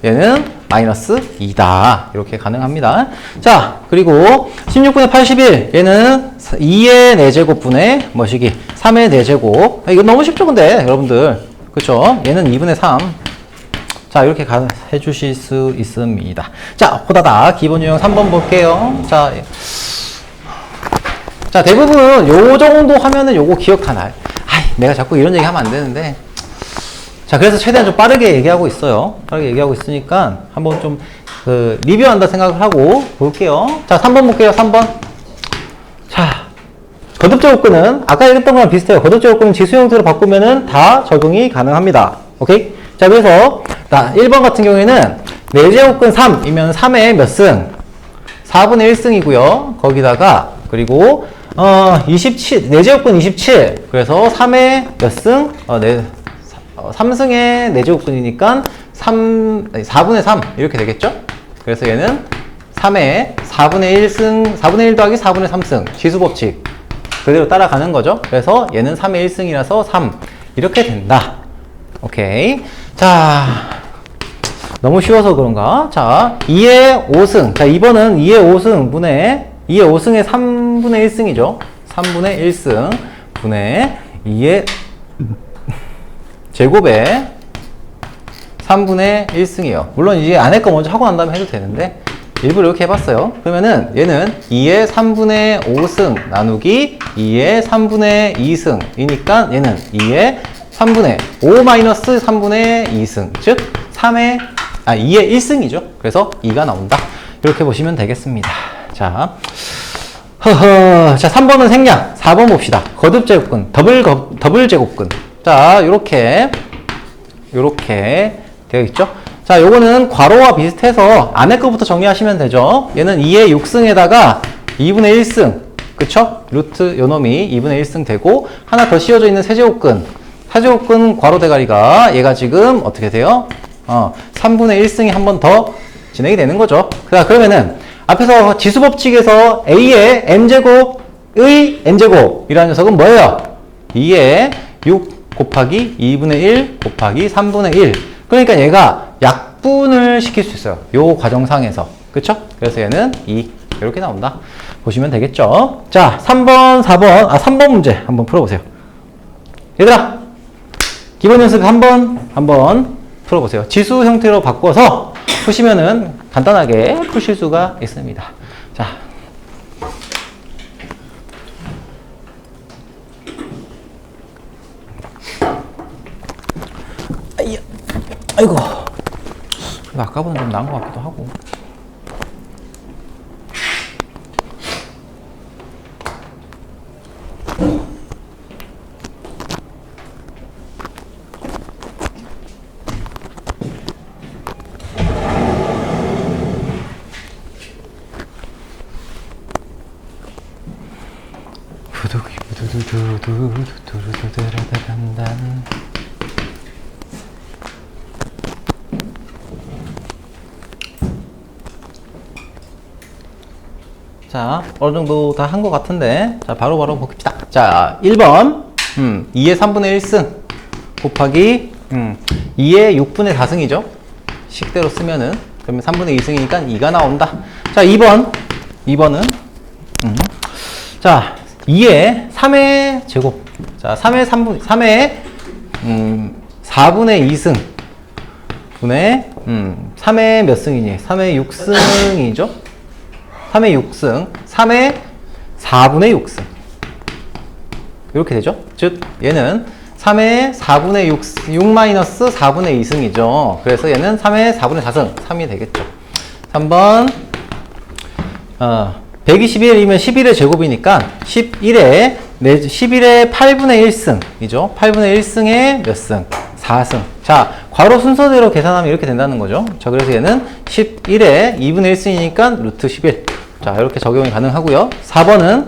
A: 얘는 마이너스 2다. 이렇게 가능합니다. 자, 그리고 16분의 81. 얘는 2의 4제곱분의 뭐시기? 3의 4제곱. 이거 너무 쉽죠, 근데, 여러분들. 그쵸? 얘는 2분의 3. 자, 이렇게 해주실 수 있습니다. 자, 호다닥. 기본 유형 3번 볼게요. 자, 대부분 요 정도 하면은 요거 기억 다 나요. 아이, 내가 자꾸 이런 얘기 하면 안 되는데. 자, 그래서 최대한 좀 빠르게 얘기하고 있어요. 빠르게 얘기하고 있으니까 한번 좀 리뷰한다 생각을 하고 볼게요. 자, 3번 볼게요. 3번. 자, 거듭제곱근은 아까 얘기했던 거랑 비슷해요. 거듭제곱근은 지수 형태로 바꾸면은 다 적용이 가능합니다. 오케이? 자, 그래서 1번 같은 경우에는 4제곱근 3이면 3의 몇 승? 4분의 1승이고요. 거기다가 그리고 27, 4제곱근 27. 그래서 3의 몇 승? 3승의 4제곱근이니까 4분의 3. 이렇게 되겠죠? 그래서 얘는 3의 4분의 1승, 4분의 1 더하기 4분의 3승. 지수법칙. 그대로 따라가는 거죠. 그래서 얘는 3의 1승이라서 3. 이렇게 된다. 오케이. 자, 너무 쉬워서 그런가? 자, 2의 5승. 자, 2번은 2의 5승 분의 2의 5승의 3분의 1승이죠. 3분의 1승 분의 2의 제곱에 3분의 1승이에요. 물론 이제 안에 거 먼저 하고 난 다음에 해도 되는데 일부러 이렇게 해봤어요. 그러면은 얘는 2의 3분의 5승 나누기 2의 3분의 2승이니까 얘는 2의 3분의 5 마이너스 3분의 2승 즉 2의 1승이죠. 그래서 2가 나온다. 이렇게 보시면 되겠습니다. 자, 자 3번은 생략. 4번 봅시다. 거듭 제곱근, 더블 제곱근. 자, 요렇게 되어 있죠. 자, 요거는 괄호와 비슷해서 안에 거부터 정리하시면 되죠. 얘는 2의 6승에다가 2분의 1승. 그쵸? 루트 요놈이 2분의 1승 되고 하나 더 씌워져 있는 세제곱근. 세제곱근 괄호 대가리가 얘가 지금 어떻게 돼요? 3분의 1승이 한 번 더 진행이 되는 거죠. 그러면은 앞에서 지수법칙에서 A의 N제곱의 N제곱이라는 녀석은 뭐예요? 2의 6 곱하기 2분의 1 곱하기 3분의 1. 그러니까 얘가 약분을 시킬 수 있어요. 요 과정상에서. 그쵸? 그래서 얘는 2. 이렇게 나온다. 보시면 되겠죠? 자, 3번, 4번. 3번 문제 한번 풀어보세요. 얘들아! 기본 연습 한번 풀어보세요. 지수 형태로 바꿔서 푸시면은 간단하게 푸실 수가 있습니다. 자. 아이고. 아까보다 좀 나은 것 같기도 하고. 자, 어느 정도 다 한 것 같은데, 자, 바로바로 봅시다. 자, 1번, 2의 3분의 1승 곱하기, 2의 6분의 4승이죠. 식대로 쓰면은, 그러면 3분의 2승이니까 2가 나온다. 자, 2번은, 자, 2의 3의 제곱. 자, 3의 4분의 2승 분의, 3의 몇 승이니? 3의 6승이죠? 3의 6승, 3의 4분의 6승. 이렇게 되죠? 즉, 얘는 3의 4분의 6 마이너스 4분의 2승이죠. 그래서 얘는 3의 4분의 4승, 3이 되겠죠. 3번, 121이면 11의 제곱이니까 11의 8분의 1승이죠. 8분의 1승의 몇 승? 4승. 자, 괄호 순서대로 계산하면 이렇게 된다는 거죠. 자, 그래서 얘는 11의 2분의 1승이니까 루트 11. 자, 이렇게 적용이 가능하고요. 4번은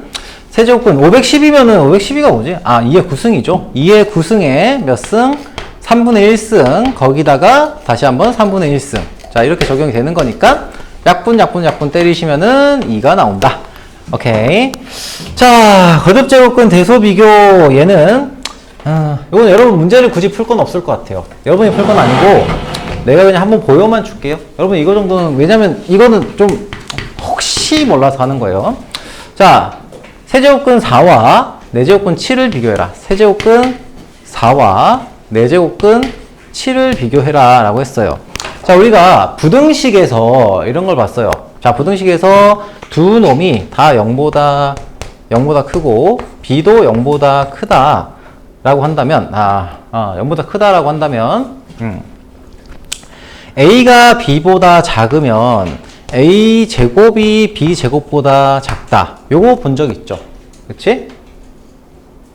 A: 세제곱근 510이면은 512가 뭐지? 2의 9승이죠. 2의 9승에 몇 승? 3분의 1승. 거기다가 다시 한번 3분의 1승. 자, 이렇게 적용이 되는 거니까 약분 때리시면은 2가 나온다. 오케이. 자, 거듭제곱근 대소비교 얘는 이건 여러분 문제를 굳이 풀 건 없을 것 같아요. 여러분이 풀 건 아니고 내가 그냥 한번 보여만 줄게요. 여러분 이거 정도는 왜냐면 이거는 좀 혹시 몰라서 하는 거예요. 자, 세제곱근 4와 4제곱근 7을 비교해라. 세제곱근 4와 4제곱근 7을 비교해라 라고 했어요. 자, 우리가 부등식에서 이런 걸 봤어요. 자, 부등식에서 두 놈이 다 0보다 크고 b도 0보다 크다 라고 한다면 0보다 크다라고 한다면 a가 b보다 작으면 a 제곱이 b 제곱보다 작다. 요거 본 적 있죠? 그치?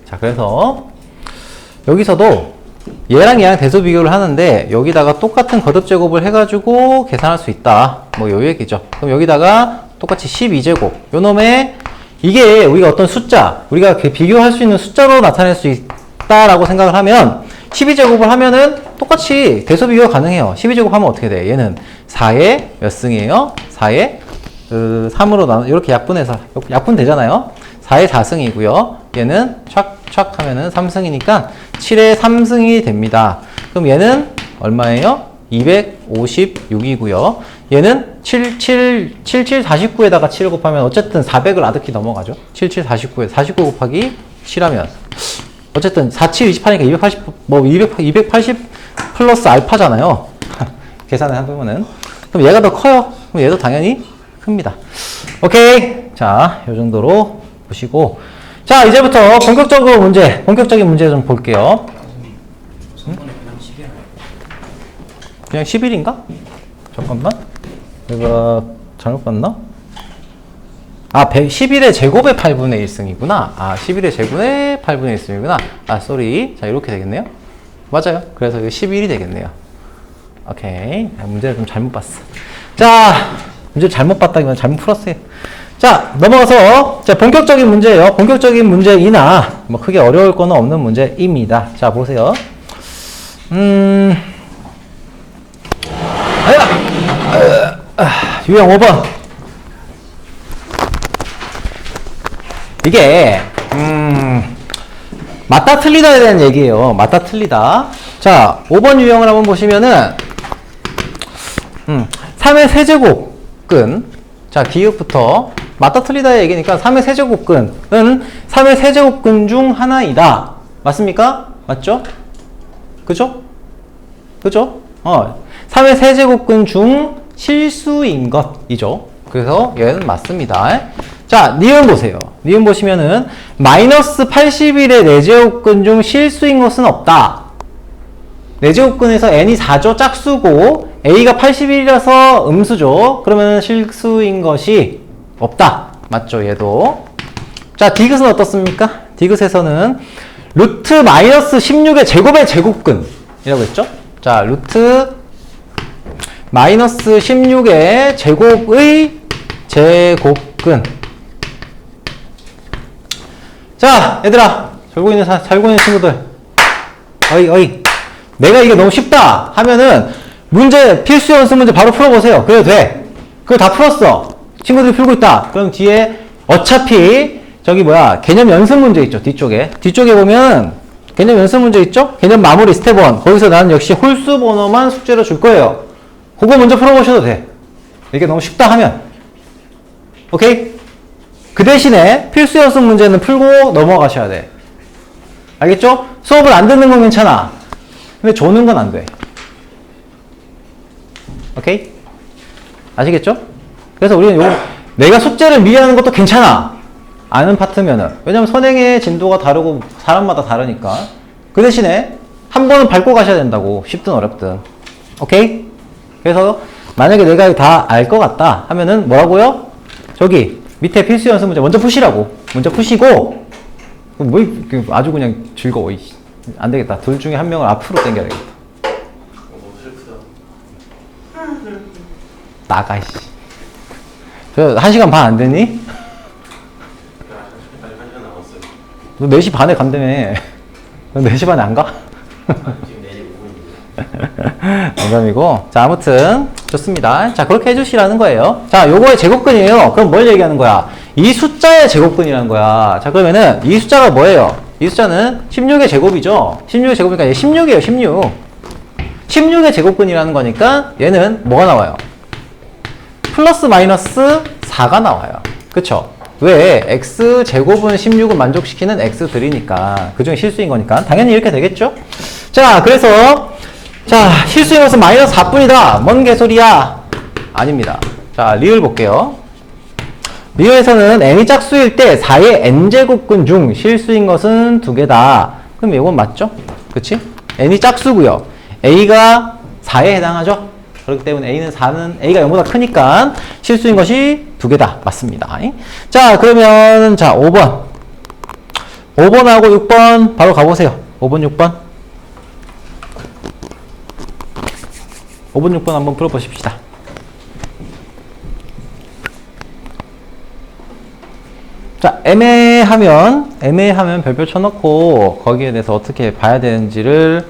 A: 자, 그래서 여기서도 얘랑 얘랑 대소 비교를 하는데 여기다가 똑같은 거듭 제곱을 해가지고 계산할 수 있다. 뭐 요 얘기죠. 그럼 여기다가 똑같이 12제곱 요 놈의 이게 우리가 어떤 숫자, 우리가 비교할 수 있는 숫자로 나타낼 수 있다라고 생각을 하면 12제곱을 하면은 똑같이 대소 비교가 가능해요. 12제곱 하면 어떻게 돼? 얘는 4의 몇 승이에요? 4의 3으로 나눠 이렇게 약분해서 약분 되잖아요. 4의 4승이고요. 얘는 촥촥 하면은 3승이니까 7의 3승이 됩니다. 그럼 얘는 얼마예요? 256이고요. 얘는 49에다가 7을 곱하면 어쨌든 400을 아득히 넘어가죠. 49에 49 곱하기 7하면 어쨌든 47, 28이니까 280 플러스 알파잖아요. 계산을 해보면은. 그럼 얘가 더 커요. 그럼 얘도 당연히 큽니다. 오케이. 자, 요 정도로 보시고. 자, 이제부터 본격적인 문제 좀 볼게요. 그냥 11인가? 잠깐만. 내가 잘못 봤나? 11의 제곱의 8분의 1승이구나. 11의 제곱의 8분의 1승이구나. 쏘리. 자, 이렇게 되겠네요. 맞아요. 그래서 이거 11이 되겠네요. 오케이. 문제를 좀 잘못 봤어. 자, 문제를 잘못 봤다기보다 잘못 풀었어요. 자, 넘어가서, 자, 본격적인 문제예요. 본격적인 문제이나, 뭐, 크게 어려울 거는 없는 문제입니다. 자, 보세요. 유형 5번. 이게, 맞다 틀리다에 대한 얘기예요. 맞다 틀리다. 자, 5번 유형을 한번 보시면은, 3의 세제곱근. 자, 기읍부터 맞다 틀리다의 얘기니까 3의 세제곱근은 3의 세제곱근 중 하나이다. 맞습니까? 맞죠? 그죠? 그죠? 3의 세제곱근 중 실수인 것이죠. 그래서 얘는 맞습니다. 자, 니은 보세요. 니은 보시면은 마이너스 81의 4제곱근 중 실수인 것은 없다. 4제곱근에서 n이 4죠. 짝수고 a가 81이라서 음수죠. 그러면 실수인 것이 없다. 맞죠? 얘도. 자, 디귿은 어떻습니까? 디귿에서는 루트 마이너스 16의 제곱의 제곱근이라고 했죠? 자, 루트 마이너스 16의 제곱의 제곱근. 자, 얘들아. 살고 있는 친구들. 어이. 내가 이게 너무 쉽다 하면은 문제, 필수 연습 문제 바로 풀어보세요. 그래도 돼. 그거 다 풀었어. 친구들이 풀고 있다. 그럼 뒤에 어차피 개념 연습 문제 있죠. 뒤쪽에 보면 개념 연습 문제 있죠? 개념 마무리 스텝 1. 거기서 나는 역시 홀수 번호만 숙제로 줄 거예요. 그거 먼저 풀어보셔도 돼. 이게 너무 쉽다 하면. 오케이? 그 대신에 필수 연습 문제는 풀고 넘어가셔야 돼. 알겠죠? 수업을 안 듣는 건 괜찮아. 근데 조는 건 안 돼. 오케이? 아시겠죠? 그래서 우리는 내가 숙제를 미리 하는 것도 괜찮아. 아는 파트면은. 왜냐면 선행의 진도가 다르고 사람마다 다르니까. 그 대신에 한 번은 밟고 가셔야 된다고. 쉽든 어렵든. 오케이? 그래서 만약에 내가 다 알 것 같다 하면은 뭐라고요? 저기 밑에 필수 연습 문제 먼저 푸시라고. 먼저 푸시고 뭐 아주 그냥 즐거워. 안 되겠다. 둘 중에 한 명을 앞으로 당겨야겠다. 나가, 이씨. 저 1시간 반 안 되니? 너 4시 반에 간다며. 너 4시 반에 안 가? 농담이고. 자, 아무튼 좋습니다. 자, 그렇게 해주시라는 거예요. 자, 요거의 제곱근이에요. 그럼 뭘 얘기하는 거야? 이 숫자의 제곱근이라는 거야. 자, 그러면은 이 숫자가 뭐예요? 이 숫자는 16의 제곱이죠. 16의 제곱이니까 얘 16이에요. 16. 16의 제곱근이라는 거니까 얘는 뭐가 나와요? 플러스 마이너스 4가 나와요. 그쵸? 왜? x제곱은 16을 만족시키는 x들이니까. 그중에 실수인 거니까. 당연히 이렇게 되겠죠? 자, 그래서 자, 실수인 것은 마이너스 4뿐이다. 뭔 개소리야? 아닙니다. 자, 리을 볼게요. 리을에서는 n이 짝수일 때 4의 n제곱근 중 실수인 것은 2개다. 그럼 이건 맞죠? 그치? n이 짝수고요. a가 4에 해당하죠? 그렇기 때문에 a가 0보다 크니까 실수인 것이 2개다. 맞습니다. 자, 그러면 자, 5번. 5번하고 6번 바로 가보세요. 5번, 6번. 5번, 6번 한번 풀어보십시다. 자, 애매하면 별표 쳐놓고 거기에 대해서 어떻게 봐야 되는지를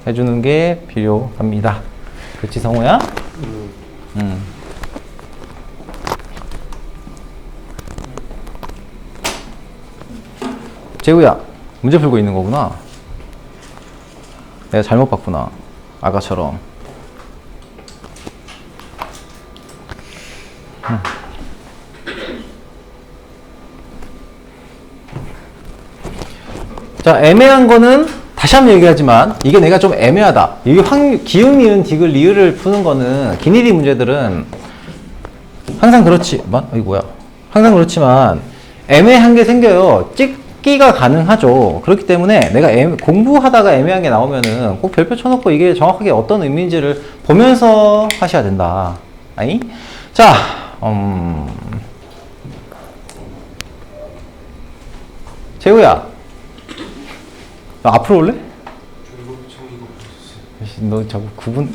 A: 해주는 게 필요합니다. 그렇지, 성우야? 재우야, 문제 풀고 있는 거구나. 내가 잘못 봤구나. 아까처럼. 자, 애매한 거는 다시 한번 얘기하지만 이게 내가 좀 애매하다. 이게 기음, 니은, 디귿, 리을을 푸는 거는 기니디 문제들은 항상 그렇지. 이거 뭐야? 항상 그렇지만 애매한 게 생겨요. 찍기가 가능하죠. 그렇기 때문에 내가 공부하다가 애매한 게 나오면은 꼭 별표 쳐놓고 이게 정확하게 어떤 의미인지를 보면서 하셔야 된다. 아니? 자, 재우야, 너 앞으로 올래? 너 자꾸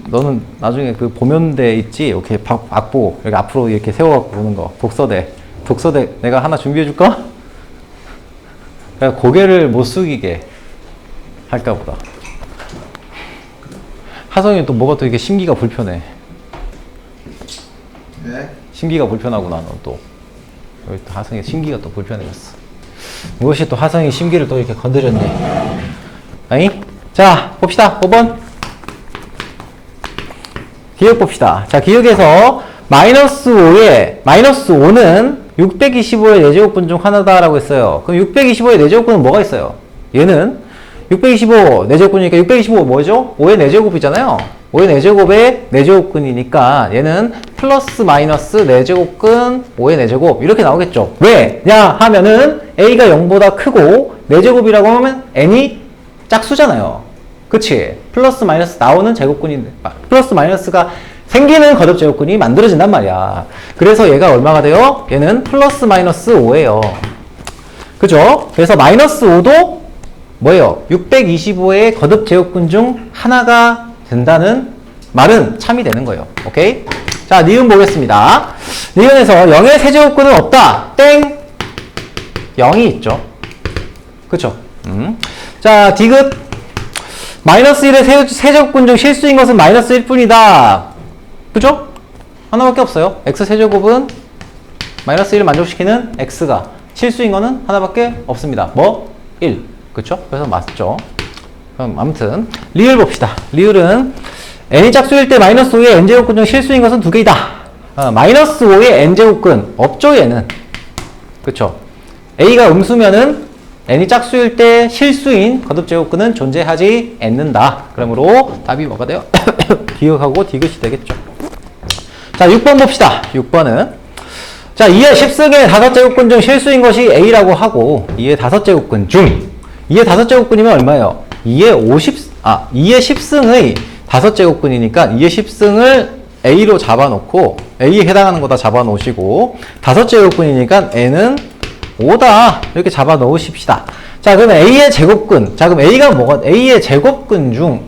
A: 너는 나중에 그 보면대 있지? 이렇게 악보 이렇게 앞으로 이렇게 세워갖고 보는 거. 독서대 내가 하나 준비해줄까? 그냥 고개를 못 숙이게 할까 보다. 하성이 또 뭐가 또 이게 심기가 불편해.
B: 네?
A: 심기가 불편하구나, 너 또. 여기 또 하성이 심기가 또 불편해졌어. 무엇이 또 하성이 심기를 또 이렇게 건드렸니? 아니? 자, 봅시다. 5번. 기억 봅시다. 자, 기억에서 -5는 625의 4제곱근 중 하나다라고 했어요. 그럼 625의 4제곱근은 뭐가 있어요? 얘는 625 4제곱근이니까 625 뭐죠? 5의 4제곱이잖아요. 5의 4제곱의 4제곱근이니까 얘는 플러스 마이너스 4제곱근 5의 4제곱 이렇게 나오겠죠. 왜냐 하면은 a가 0보다 크고 4제곱이라고 하면 n이 짝수잖아요. 그치? 플러스 마이너스 나오는 제곱근인데 플러스 마이너스가 생기는 거듭 제곱근이 만들어진단 말이야. 그래서 얘가 얼마가 돼요? 얘는 플러스 마이너스 5예요. 그죠? 그래서 마이너스 5도 뭐예요? 625의 거듭 제곱근 중 하나가 된다는 말은 참이 되는 거예요. 오케이? 자, 니은 보겠습니다. 니은에서 0의 세제곱근은 없다. 땡! 0이 있죠. 그쵸? 자, 디귿. 마이너스 1의 세제곱근 중 실수인 것은 마이너스 1뿐이다. 그죠? 하나밖에 없어요. x 세제곱은 마이너스 1을 만족시키는 x가 실수인 거는 하나밖에 없습니다. 뭐? 1. 그쵸? 그래서 맞죠. 그럼 아무튼 리을 봅시다. 리을은 n이 짝수일 때 마이너스 5의 n제곱근 중 실수인 것은 두 개이다. 마이너스 5의 n제곱근 없죠, 얘는. 그쵸? a가 음수면은 n이 짝수일 때 실수인 거듭제곱근은 존재하지 않는다. 그러므로 답이 뭐가 돼요? 기억하고 디귿이 되겠죠. 자, 6번 봅시다. 6번은 자, 2의 10승의 5제곱근 중 실수인 것이 a라고 하고 2의 5제곱근 중 2의 5제곱근이면 얼마예요? 2의 10승의 5제곱근이니까 2의 10승을 a로 잡아놓고 a에 해당하는 거 다 잡아놓으시고 5제곱근이니까 n은 5다 이렇게 잡아 놓으십시다. 자, 그러면 a의 제곱근. 자, 그럼 a가 뭐가 a의 제곱근 중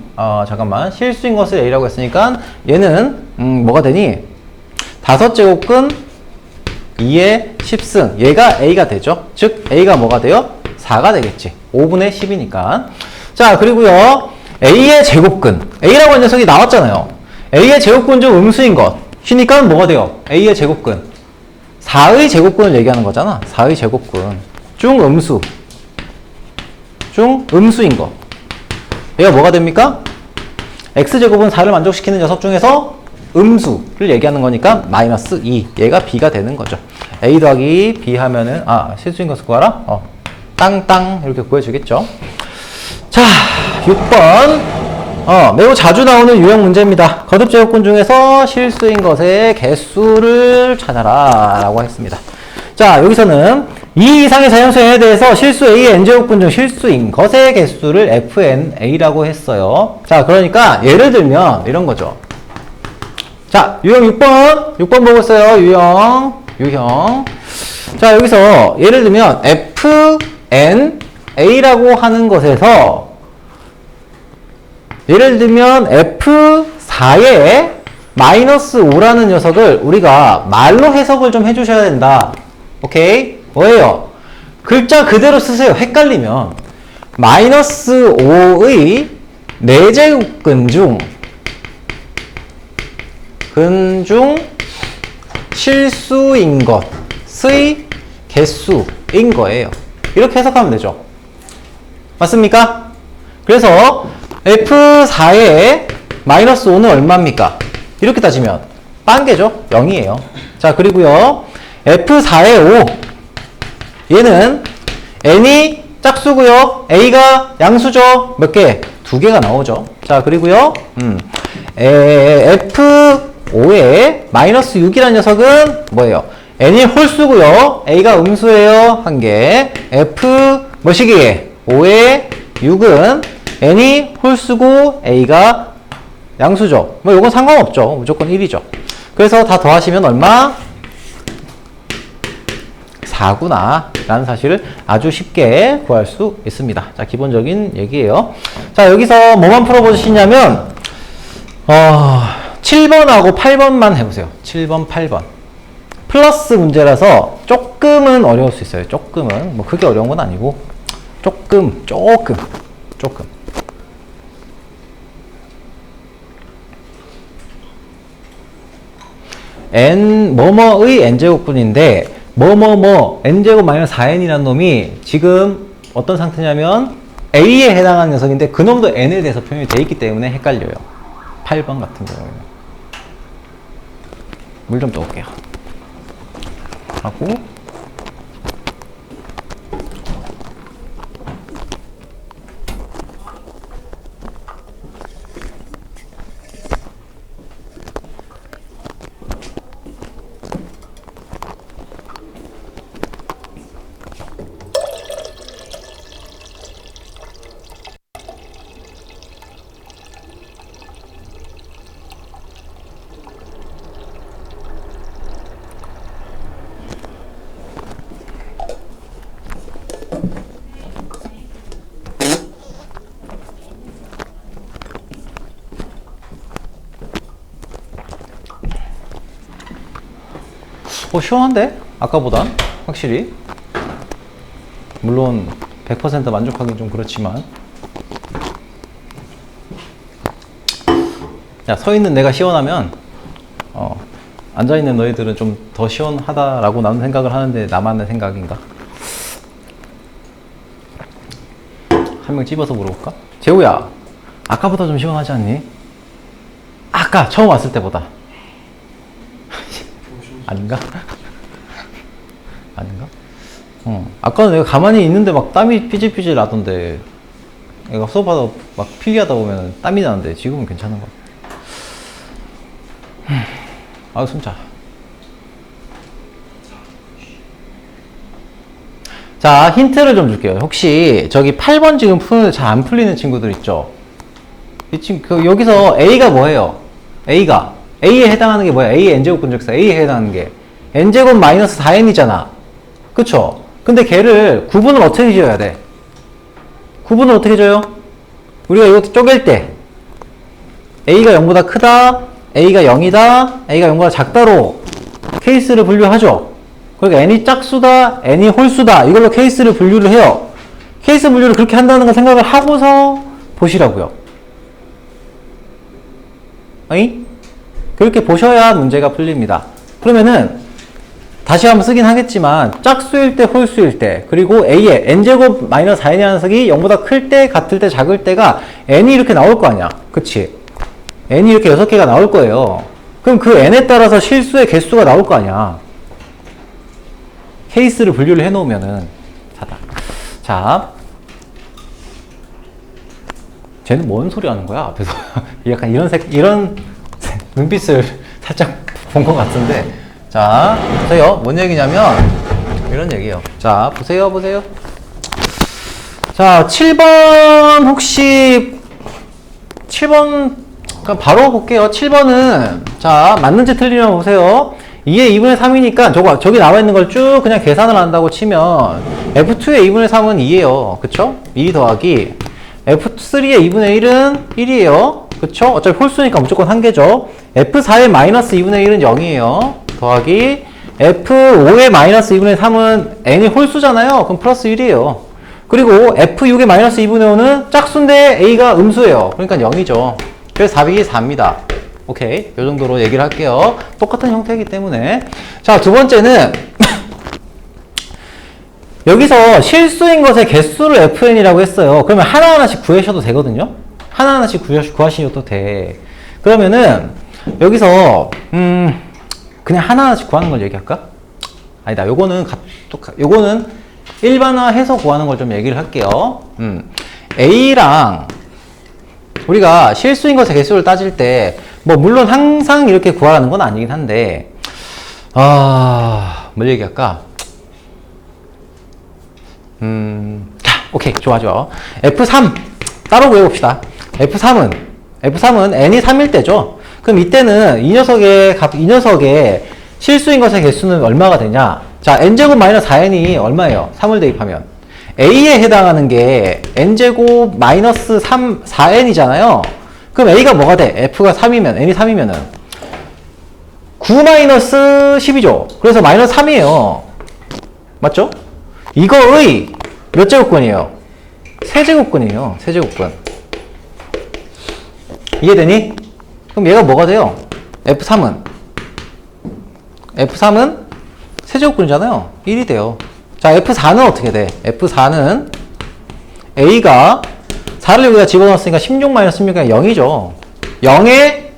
A: 잠깐만 실수인 것을 a라고 했으니까 얘는 뭐가 되니? 5제곱근 2의 10승. 얘가 a가 되죠. 즉 a가 뭐가 돼요? 4가 되겠지. 5분의 10이니까. 자, 그리고요 a의 제곱근. a라고 하는 녀석이 나왔잖아요. a의 제곱근 중 음수인 것. 쉬니까 뭐가 돼요? a의 제곱근. 4의 제곱근을 얘기하는 거잖아. 4의 제곱근. 중 음수인 거. 얘가 뭐가 됩니까? x제곱은 4를 만족시키는 녀석 중에서 음수를 얘기하는 거니까 마이너스 2. 얘가 b가 되는 거죠. a 더하기 b 하면은 실수인 것을 구하라? 땅땅 이렇게 구해주겠죠. 자, 6번 매우 자주 나오는 유형 문제입니다. 거듭제곱근 중에서 실수인 것의 개수를 찾아라 라고 했습니다. 자, 여기서는 2 이상의 자연수에 대해서 실수 a의 n제곱근 중 실수인 것의 개수를 fna라고 했어요. 자, 그러니까 예를 들면 이런 거죠. 자, 유형 6번 보고 있어요. 유형. 자, 여기서 예를 들면 fna라고 하는 것에서 예를 들면 F4의 마이너스 5라는 녀석을 우리가 말로 해석을 좀 해주셔야 된다. 오케이? 뭐예요? 글자 그대로 쓰세요. 헷갈리면. 마이너스 5의 4제곱근 중 실수인 것의 개수인 거예요. 이렇게 해석하면 되죠. 맞습니까? 그래서 F4의 마이너스 5는 얼마입니까? 이렇게 따지면 빵개죠? 0이에요. 자, 그리고요. F4의 5. 얘는 n이 짝수고요. a가 양수죠. 몇 개? 2개가 나오죠. 자, 그리고요. F5의 마이너스 6이라는 녀석은 뭐예요? n이 홀수고요. a가 음수예요. 1개. F 뭐시기? 5의 6은 n이 홀수고 a가 양수죠. 뭐 이건 상관없죠. 무조건 1이죠. 그래서 다 더하시면 얼마? 4구나 라는 사실을 아주 쉽게 구할 수 있습니다. 자, 기본적인 얘기예요. 자, 여기서 뭐만 풀어보시냐면 7번하고 8번만 해보세요. 7번, 8번. 플러스 문제라서 조금은 어려울 수 있어요. 조금은. 뭐 크게 어려운 건 아니고 조금. n 뭐뭐의 n제곱분인데 n제곱 마이너스 4n이라는 놈이 지금 어떤 상태냐면 a에 해당하는 녀석인데 그 놈도 n에 대해서 표현이 돼 있기 때문에 헷갈려요. 8번 같은 경우에는. 물 좀 떠올게요. 하고 시원한데? 아까보다 확실히. 물론 100% 만족하긴 좀 그렇지만. 야, 서있는 내가 시원하면 앉아있는 너희들은 좀 더 시원하다라고 나는 생각을 하는데 나만의 생각인가? 한 명 집어서 물어볼까? 재우야, 아까보다 좀 시원하지 않니? 아까 처음 왔을 때보다. 아닌가? 아닌가? 아까는 내가 가만히 있는데 막 땀이 삐질삐질 나던데, 내가 수업하다 막 필기하다 보면 땀이 나는데 지금은 괜찮은 것 같아. 아유, 숨차. 자, 힌트를 좀 줄게요. 혹시 저기 8번 지금 푸는데 잘 안 풀리는 친구들 있죠? 이 친구, 여기서 A가 뭐예요? A에 해당하는 게 뭐야? A의 n제곱 분적사 A에 해당하는 게 n제곱 마이너스 4n이잖아. 그쵸? 근데 걔를 구분을 어떻게 지어야 돼? 구분을 어떻게 줘요? 우리가 이거 쪼갤 때 A가 0보다 크다, A가 0이다, A가 0보다 작다로 케이스를 분류하죠. 그러니까 n이 짝수다, n이 홀수다, 이걸로 케이스를 분류를 해요. 케이스 분류를 그렇게 한다는 걸 생각을 하고서 보시라고요. 어이? 그렇게 보셔야 문제가 풀립니다. 그러면은 다시 한번 쓰긴 하겠지만 짝수일 때, 홀수일 때, 그리고 A의 n제곱 마이너스 4n이라는 녀석이 0보다 클 때, 같을 때, 작을 때가 n이 이렇게 나올 거 아니야. 그치? n이 이렇게 6개가 나올 거예요. 그럼 그 n에 따라서 실수의 개수가 나올 거 아니야. 케이스를 분류를 해놓으면은 자다. 자, 쟤는 뭔 소리 하는 거야? 앞에서 약간 이런 눈빛을 살짝 본 것 같은데. 자, 보세요. 뭔 얘기냐면 이런 얘기예요. 자, 보세요. 자, 7번 혹시 7번 그럼 바로 볼게요. 7번은 자, 맞는지 틀리면 보세요. 2의 2분의 3이니까 저기 나와 있는 걸 쭉 그냥 계산을 한다고 치면 F2의 2분의 3은 2예요. 그쵸? 2 더하기 F3의 2분의 1은 1이에요. 그쵸? 어차피 홀수니까 무조건 한 개죠. F4의 마이너스 2분의 1은 0이에요. 더하기 F5의 마이너스 2분의 3은 n이 홀수잖아요. 그럼 플러스 1이에요. 그리고 F6의 마이너스 2분의 5는 짝수인데 A가 음수예요. 그러니까 0이죠. 그래서 답이 4입니다. 오케이. 이 정도로 얘기를 할게요. 똑같은 형태이기 때문에. 자, 두 번째는 여기서 실수인 것의 개수를 fn이라고 했어요. 그러면 하나하나씩 구하셔도 되거든요. 하나하나씩 구하셔도 돼. 그러면은 여기서 그냥 하나하나씩 구하는 걸 얘기할까? 아니다. 요거는 일반화해서 구하는 걸 좀 얘기를 할게요. A랑 우리가 실수인 것의 개수를 따질 때 뭐 물론 항상 이렇게 구하라는 건 아니긴 한데 뭘 얘기할까? 오케이. 좋아. F3 따로 구해봅시다. F3은 n이 3일 때죠. 그럼 이때는 이 녀석의 실수인 것의 개수는 얼마가 되냐? 자, n제곱 마이너스 4n이 얼마예요? 3을 대입하면 A에 해당하는 게 n제곱 마이너스 4n이잖아요. 그럼 A가 뭐가 돼? F가 3이면, n이 3이면은 9 마이너스 10이죠. 그래서 마이너스 3이에요. 맞죠? 이거의 몇 제곱근이에요? 세제곱근이에요. 세제곱근. 이해되니? 그럼 얘가 뭐가 돼요? F3은 세제곱근이잖아요. 1이 돼요. 자, F4는 어떻게 돼? F4는 A가 4를 여기다 집어넣었으니까 16-16이 0이죠. 0의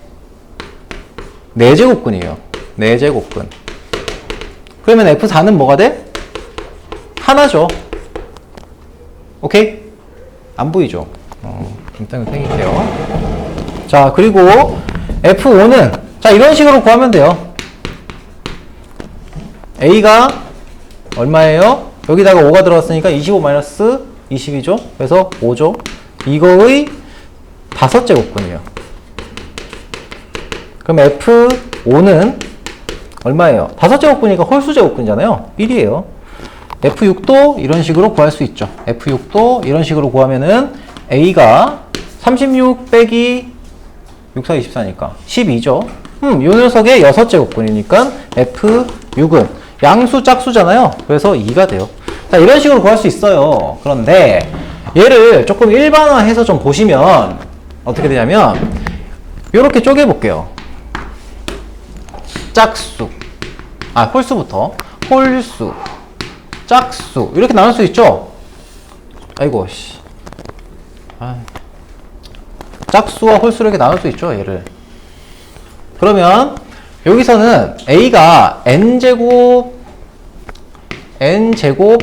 A: 4제곱근이에요. 4제곱근. 그러면 F4는 뭐가 돼? 하나죠. 오케이? 안 보이죠? 일단 땡길게요. 자, 그리고 F5는 자, 이런 식으로 구하면 돼요. A가 얼마예요? 여기다가 5가 들어갔으니까 25-20이죠? 그래서 5죠? 이거의 5제곱근이에요. 그럼 F5는 얼마예요? 5제곱근이니까 홀수제곱근이잖아요. 1이에요. F6도 이런 식으로 구할 수 있죠. F6도 이런 식으로 구하면은 A가 36 빼기 6, 4, 24니까 12죠. 이 녀석의 6제곱근이니까 F6은 양수 짝수잖아요. 그래서 2가 돼요. 자, 이런 식으로 구할 수 있어요. 그런데 얘를 조금 일반화해서 좀 보시면 어떻게 되냐면 이렇게 쪼개볼게요. 짝수, 홀수부터 홀수, 짝수 이렇게 나눌 수 있죠? 아이고 씨. 짝수와 홀수를 이렇게 나눌 수 있죠, 얘를. 그러면 여기서는 A가 n제곱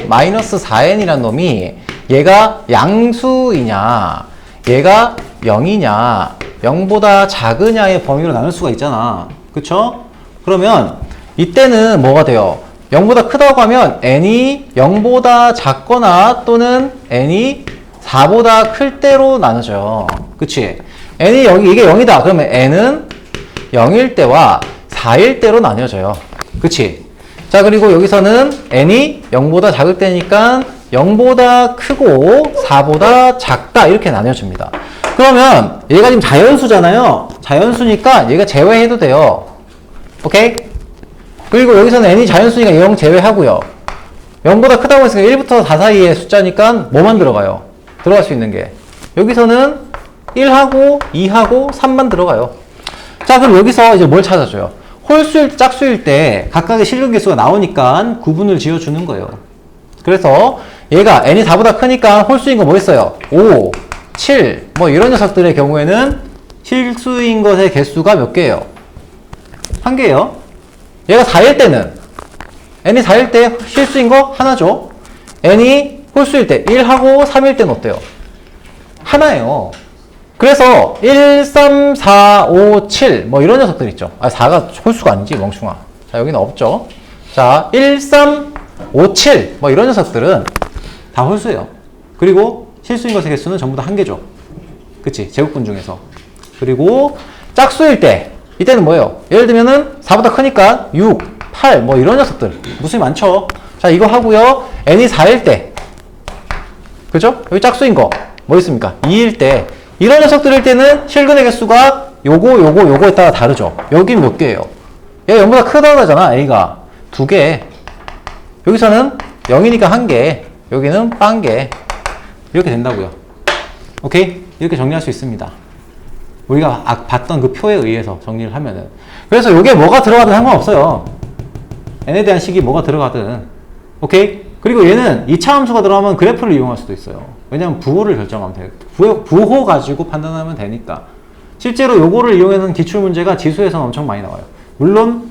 A: 마이너스 4n이라는 놈이 얘가 양수이냐 얘가 0이냐 0보다 작으냐의 범위로 나눌 수가 있잖아. 그쵸? 그러면 이때는 뭐가 돼요? 0보다 크다고 하면 n이 0보다 작거나 또는 n이 4보다 클 때로 나눠져요. 그치? n이 이게 0이다. 그러면 n은 0일 때와 4일 때로 나뉘어져요. 그치? 자, 그리고 여기서는 n이 0보다 작을 때니까 0보다 크고 4보다 작다 이렇게 나뉘어집니다. 그러면 얘가 지금 자연수잖아요. 자연수니까 얘가 제외해도 돼요. 오케이? 그리고 여기서는 n이 자연수니까 0 제외하고요. 0보다 크다고 했으니까 1부터 4 사이의 숫자니까 뭐만 들어가요? 들어갈 수 있는 게 여기서는 1하고 2하고 3만 들어가요. 자, 그럼 여기서 이제 뭘 찾아줘요? 홀수일, 짝수일 때 각각의 실근계수가 나오니까 구분을 지어주는 거예요. 그래서 얘가 n이 4보다 크니까 홀수인 거 뭐 있어요? 5, 7, 뭐 이런 녀석들의 경우에는 실수인 것의 개수가 몇 개예요? 1개예요. 얘가 4일 때는 n이 4일 때 실수인 거 하나죠. n이 홀수일 때 1하고 3일 때는 어때요? 하나예요. 그래서 1, 3, 4, 5, 7 뭐 이런 녀석들 있죠. 4가 홀수가 아니지 멍충아. 자, 여기는 없죠. 자, 1, 3, 5, 7 뭐 이런 녀석들은 다 홀수예요. 그리고 실수인 것의 개수는 전부 다 1개죠. 그치? 제곱근 중에서. 그리고 짝수일 때 이때는 뭐예요? 예를 들면은 4보다 크니까 6, 8 뭐 이런 녀석들 무수히 많죠. 자, 이거 하고요. n이 4일 때 그죠? 여기 짝수인 거 뭐 있습니까? 2일 때 이런 녀석들일 때는 실근의 개수가 요거에 따라 다르죠. 여긴 몇 개예요? 얘가 0보다 크다고 하잖아. A가 2개. 여기서는 0이니까 1개. 여기는 빵개. 이렇게 된다고요. 오케이? 이렇게 정리할 수 있습니다. 우리가 봤던 그 표에 의해서 정리를 하면은. 그래서 요게 뭐가 들어가든 상관없어요. n에 대한 식이 뭐가 들어가든. 오케이? 그리고 얘는 2차 함수가 들어가면 그래프를 이용할 수도 있어요. 왜냐면 부호를 결정하면 돼요. 부호 가지고 판단하면 되니까. 실제로 요거를 이용해서는 기출문제가 지수에서는 엄청 많이 나와요. 물론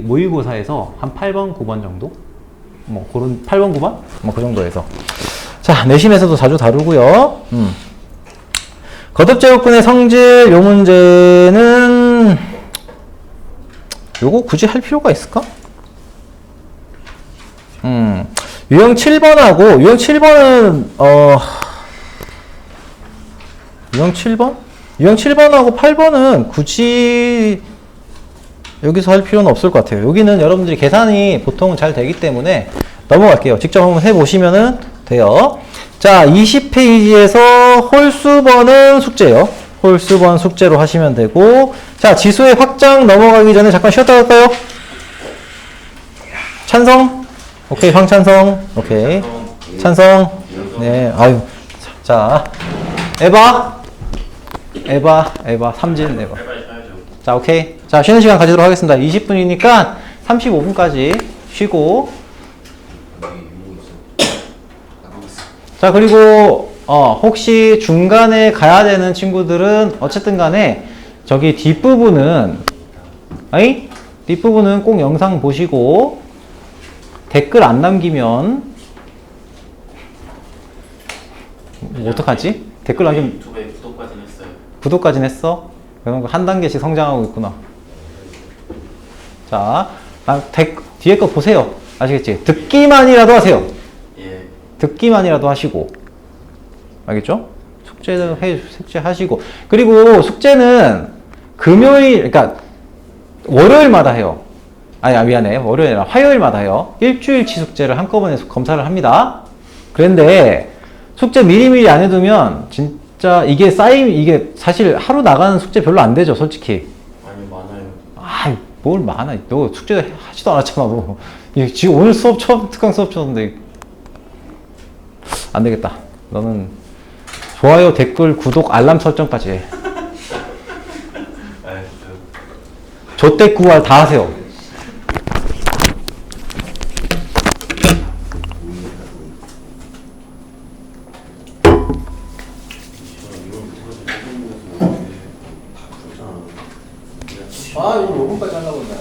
A: 모의고사에서 한 8번, 9번 정도? 뭐 그런 8번, 9번? 뭐 그 정도에서. 자, 내신에서도 자주 다루고요. 거듭제곱근의 성질 요 문제는 요거 굳이 할 필요가 있을까? 유형 7번하고 유형 7번은 유형 7번? 유형 7번하고 8번은 굳이 여기서 할 필요는 없을 것 같아요. 여기는 여러분들이 계산이 보통 잘 되기 때문에 넘어갈게요. 직접 한번 해보시면은 돼요. 자, 20페이지에서 홀수번은 숙제요. 홀수번 숙제로 하시면 되고, 자, 지수의 확장 넘어가기 전에 잠깐 쉬었다 갈까요? 찬성? 오케이, 황찬성. 오케이. 찬성. 네, 아유. 자, 에바. 삼진 에바. 자, 오케이. 자, 쉬는 시간 가지도록 하겠습니다. 20분이니까 35분까지 쉬고. 자, 그리고 혹시 중간에 가야 되는 친구들은 어쨌든 간에 저기 뒷부분은 꼭 영상 보시고 댓글 안 남기면 어떡하지? 댓글 남기면
B: 유튜브에 구독까지는 했어요.
A: 구독까지는 했어? 그럼 한 단계씩 성장하고 있구나. 자, 뒤에 거 보세요. 아시겠지? 듣기만이라도 하세요.
B: 예.
A: 듣기만이라도 하시고. 알겠죠? 숙제 하시고. 그리고 숙제는 그러니까 월요일마다 해요. 미안해. 월요일이 아니라 화요일마다 해요. 일주일치 숙제를 한꺼번에 검사를 합니다. 그런데 숙제 미리미리 안 해두면 진짜 이게 사실 하루 나가는 숙제 별로 안 되죠, 솔직히.
B: 아니, 많아요.
A: 뭘 많아. 너 숙제 하지도 않았잖아, 너. 지금 오늘 수업 특강 수업 쳤는데. 안 되겠다. 너는 좋아요, 댓글, 구독, 알람 설정까지 해. 조댓구알 다 하세요. 이거 5분까지 하려고 했나요?